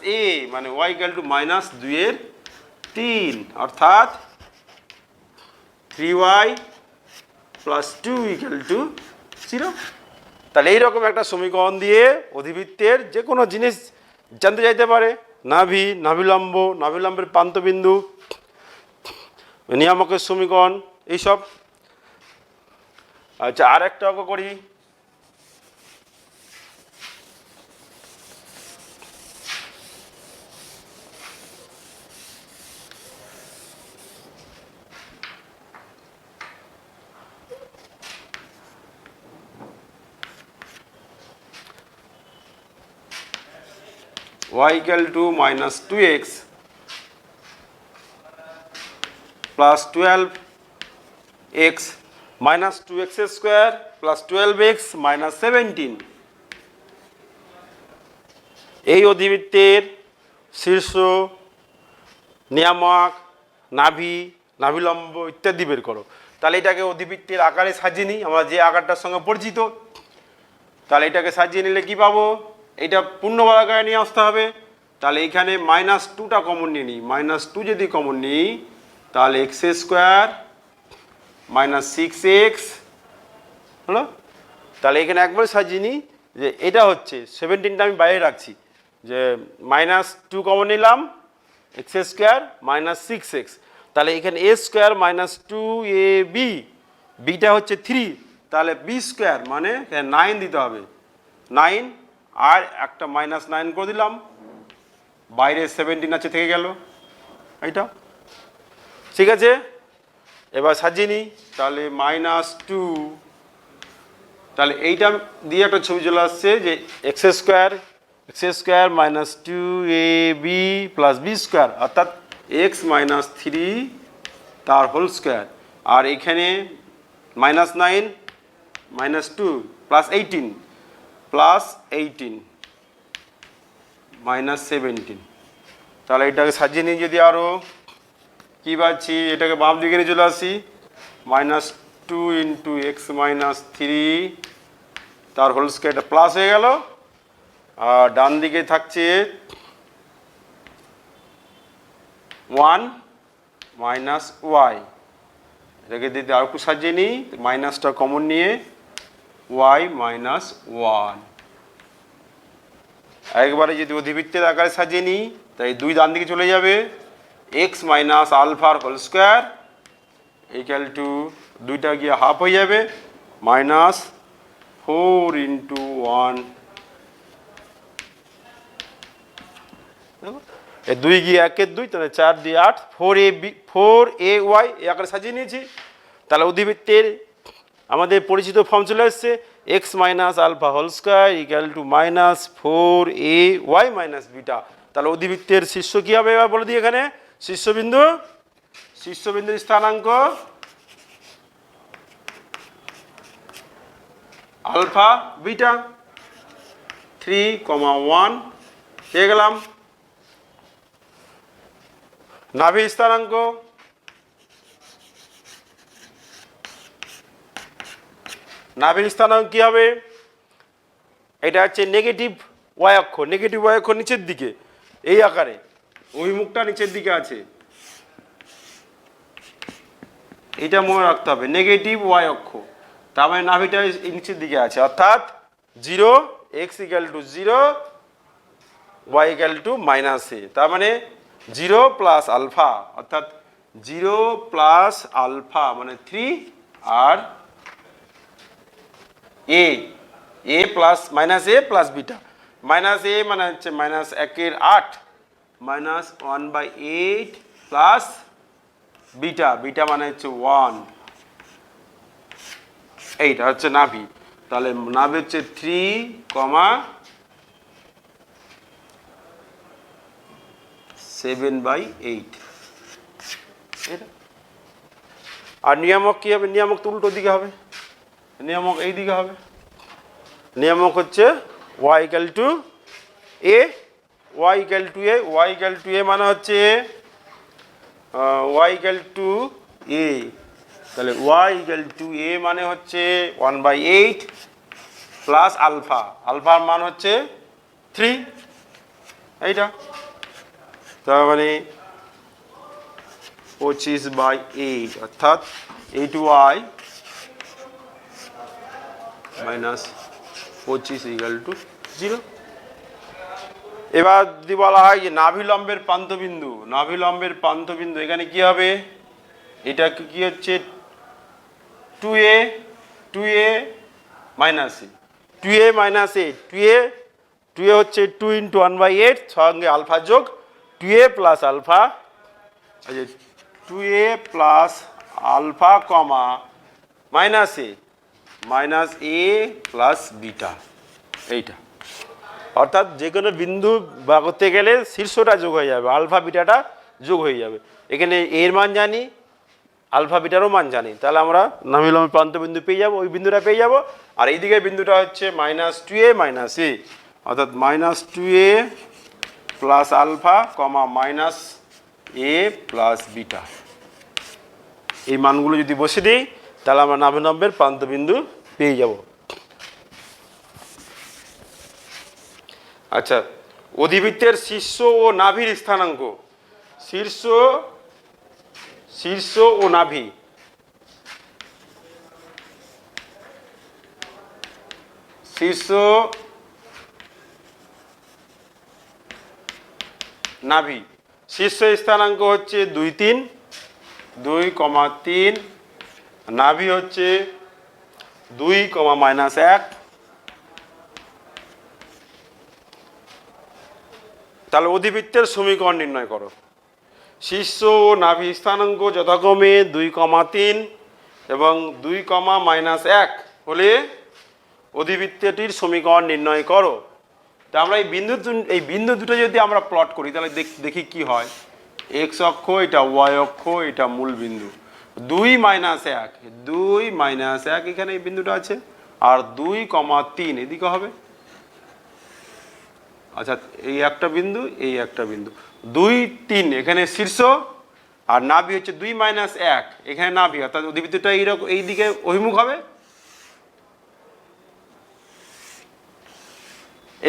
-a মানে y = -2/3, অর্থাৎ 3y + 2 = 0। তাহলে এইরকম একটা সমীকরণ দিয়ে অধিবৃত্তের যে কোনো জিনিস জানতে চাইতে পারে, নাভিলম্ব, নাভিলম্বের প্রান্তবিন্দু, নিয়ামকের সমীকরণ, এইসব। আচ্ছা, আর একটা অঙ্ক করি। y = -2x plus 12x minus 2x square plus 12x minus 17। এই অধিবৃত্তের শীর্ষ, নিয়ামক, নাভিলম্ব ইত্যাদি বের করো। তাহলে এটাকে অধিবৃত্তের আকারে সাজিয়ে নিই, আমরা যে আকারটার সঙ্গে পরিচিত। তাহলে এটাকে সাজিয়ে নিলে কি পাবো? এটা পূর্ণবর্গ আকারে নিয়ে আসতে হবে। তাহলে এখানে -2টা কমন নিয়ে নিই, -2 যদি কমন নিই, তাহলে x² -6x হলো। তাহলে এখানে একবার সাজিয়ে নিই যে এটা হচ্ছে 17টা আমি বাইরে রাখছি, যে -2 কমন নিলাম, x² -6x, তাহলে এখানে a² -2ab, বিটা হচ্ছে 3, তাহলে b² মানে 9 দিতে হবে, 9, আর একটা -9 করে দিলাম, বাইরে 17 আছে থেকে গেল, এইটা ঠিক আছে। এবার সাজিয়ে নিই, তাহলে -2, তাহলে এইটা দিয়ে একটা ছবি চলে আসছে যে x² -2ab + b², অর্থাৎ x - 3 তার হোল স্কোয়ার, আর এখানে -9 -2 +18 -17, তাহলে এটাকে সাজিয়ে নিই। যদি আরও কী পাচ্ছি, এটাকে বাম দিকে নিয়ে চলে আসি, -2 × x - 3 তার হোল স্কোয়ারটা প্লাস হয়ে গেল, আর ডান দিকে থাকছে 1 - y, এটাকে দিতে আর একটু সাজিয়ে নিই, মাইনাসটা কমন নিয়ে y - 1। একবারে যদি অধিবৃত্তের আকারে সাজিয়ে নিই, তাই 2 ডান দিকে চলে যাবে, x - আলফার হোল স্কোয়ার = 2টা গিয়ে হাফ হয়ে যাবে, -4 × 1 দেখো এই 2 গিয়ে 1 2 তাহলে 4 দিয়ে 8 4ay এই আকারে সাজিয়ে নিয়েছি। তাহলে অধিবৃত্তের আমাদের পরিচিত ফর্ম চলে আসছে x minus alpha whole square equal to minus 4ay minus beta. তাহলে অধিবৃত্তের শীর্ষ কি হবে এবার বলে দিই, এখানে শীর্ষবিন্দুর স্থানাঙ্ক আলফা বিটা 3, 1 পেয়ে গেলাম। নাভির স্থানাঙ্ক কি হবে, এটা হচ্ছে নেগেটিভ ওয়াই অক্ষ, নিচের দিকে এই আকারে, অভিমুখটা নিচের দিকে আছে, এটা মনে রাখতে হবে, নেগেটিভ ওয়াই অক্ষ, তার মানে নাভিটা নিচের দিকে আছে, অর্থাৎ 0 x equal to 0 y equal to minus a, তার মানে 0 প্লাস আলফা, অর্থাৎ 0 প্লাস আলফা মানে 3 আর এ plus minus a plus beta, minus এ মানে হচ্ছে মাইনাস 1 8 মাইনাস 1/8 প্লাস বিটা মানে হচ্ছে 1, এইটা হচ্ছে নাভি। তাহলে নাভি হচ্ছে 3, 7/8 এটা। আর নিয়ামক কি হবে, নিয়ামক তো উল্টো দিকে হবে, নিয়ামক এই দিকে হবে, নিয়ামক হচ্ছে y equal two a, y equal two a মানে হচ্ছে y ইকুয়াল টু a, তাহলে y ইকুয়াল টু a মানে হচ্ছে 1/8 প্লাস আলফা, আলফার মান হচ্ছে 3, এইটা, তার মানে 25/8 অর্থাৎ 8y মাইনাস 25 ইকুয়াল টু 0। এবার যদি বলা হয় যে নাভিলম্বের প্রান্তবিন্দু, এখানে কি হবে, এটা কি হচ্ছে 2a মাইনাস এ, 2a মাইনাস এ, 2a হচ্ছে 2 ইন্টু 1/8 সঙ্গে আলফা যোগ 2a plus alpha, 2a plus alpha comma minus a plus beta, এইটা, অর্থাৎ যে কোনো বিন্দু বা করতে গেলে শীর্ষটা যোগ হয়ে যাবে, আলফা বিটাটা যোগ হয়ে যাবে। এখানে এর মান জানি, আলফা বিটারও মান জানি, তাহলে আমরা নাভিলম্ব প্রান্তবিন্দু পেয়ে যাবো, ওই বিন্দুটা পেয়ে যাবো। আর এইদিকে বিন্দুটা হচ্ছে মাইনাস 2a মাইনাস এ, অর্থাৎ minus 2a plus alpha comma minus a plus beta, এই মানগুলো যদি বসে দিই তাহলে আমরা নাভিলম্বের প্রান্তবিন্দু পেয়ে যাব। আচ্ছা, অধিবৃত্তের শীর্ষ ও নাভির স্থানাঙ্ক, শীর্ষ ও নাভি, শীর্ষ স্থানাঙ্ক হচ্ছে 2, 3, 2,3, নাভি হচ্ছে 2, মাইনাস 1। তাহলে অধিবৃত্তের সমীকরণ নির্ণয় করো। শীর্ষ ও নাভি স্থানাঙ্ক যথাক্রমে 2, 3 এবং 2, মাইনাস 1 হলে অধিবৃত্তটির সমীকরণ নির্ণয় করো। তা আমরা এই বিন্দু দুটো যদি আমরা প্লট করি তাহলে দেখি কি হয়, এক্স অক্ষ, এটা ওয়াই অক্ষ, এটা মূল বিন্দু, 2, মাইনাস 1 এখানে এই বিন্দুটা আছে, আর 2, 3 এদিকে হবে। আচ্ছা, এই একটা বিন্দু, এই একটা বিন্দু, 2, 3 এখানে শীর্ষ, আর নাভি হচ্ছে 2, মাইনাস 1 এখানে নাভি, অর্থাৎ অধিবৃত্তটা এইরকম এই দিকে অভিমুখ হবে,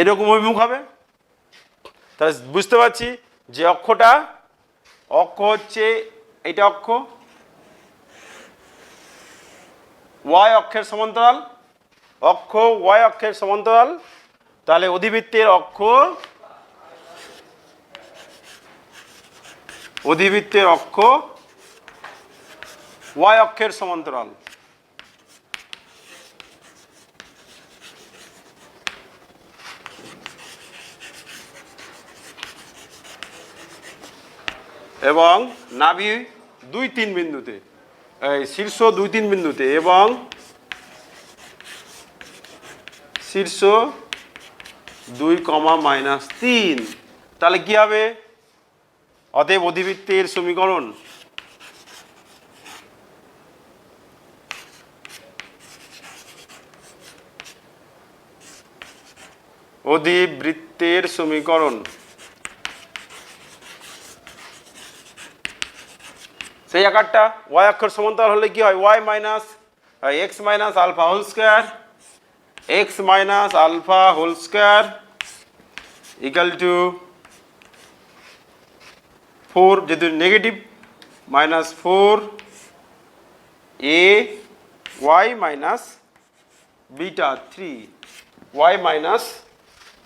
এরকম অভিমুখ হবে। তাহলে বুঝতে পারছি যে অক্ষ হচ্ছে এটা অক্ষ, ওয়াই অক্ষের সমান্তরাল, তাহলে অধিবৃত্তের অক্ষ ওয়াই অক্ষের সমান্তরাল। এবং নাভি 2-3 বিন্দুতে, এই শীর্ষ 2-3 বিন্দুতে এবং শীর্ষ 2, -3, তাহলে কি হবে? অতএব অধিবৃত্তের সমীকরণ সেই আকারটা y অক্ষর সমান্তরাল হলে কি হয়? x minus alpha whole square equal to 4, যেহেতু negative, -4 a y minus beta 3 y minus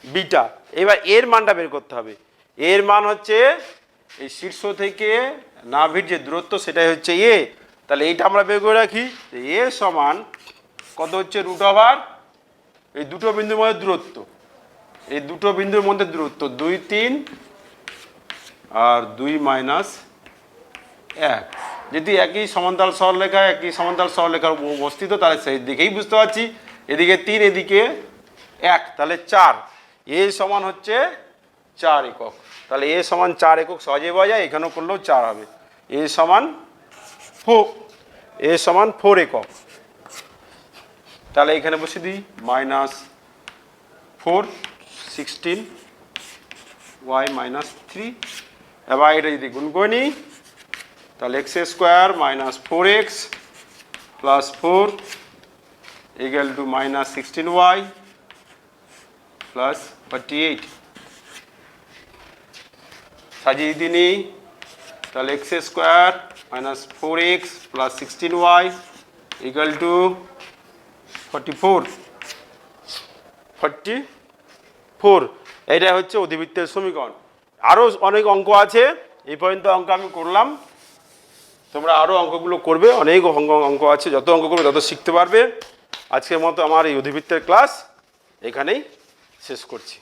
beta. এবার এর মানটা বের করতে হবে। এর মান হচ্ছে এই শীর্ষ থেকে নাভির যে দূরত্ব সেটাই হচ্ছে এ। তাহলে এইটা আমরা বের করে রাখি যে এ সমান কত হচ্ছে? √, এই দুটো বিন্দুর মধ্যে দূরত্ব, 2, 3 আর 2 - 1। যদি একই সমান্তরাল সরলরেখায় অবস্থিত, তাহলে সেই দিকেই বুঝতে পারছি, এদিকে 3 এদিকে 1, তাহলে 4। এ সমান হচ্ছে 4 একক। তাহলে এ সমান 4 একক সহজে পাওয়া যায়, এখানেও করলেও 4 হবে। এ সমান 4 একক। তাহলে এখানে বসে দিই -4 16 y -3। এবার এটা যদি গুণ করে নিই তাহলে x² - 4x + 4 = -16y + 48। সাজিয়ে দিয়ে নিই তাহলে x² - 4x + 16y = 44। এইটা হচ্ছে অধিবৃত্তের সমীকরণ। আরও অনেক অঙ্ক আছে, এই পর্যন্ত অঙ্ক আমি করলাম, তোমরা আরও অঙ্কগুলো করবে, অনেক অঙ্ক আছে, যত অঙ্ক করবে তত শিখতে পারবে। আজকের মতো আমার এই অধিবৃত্তের ক্লাস এখানেই শেষ করছি।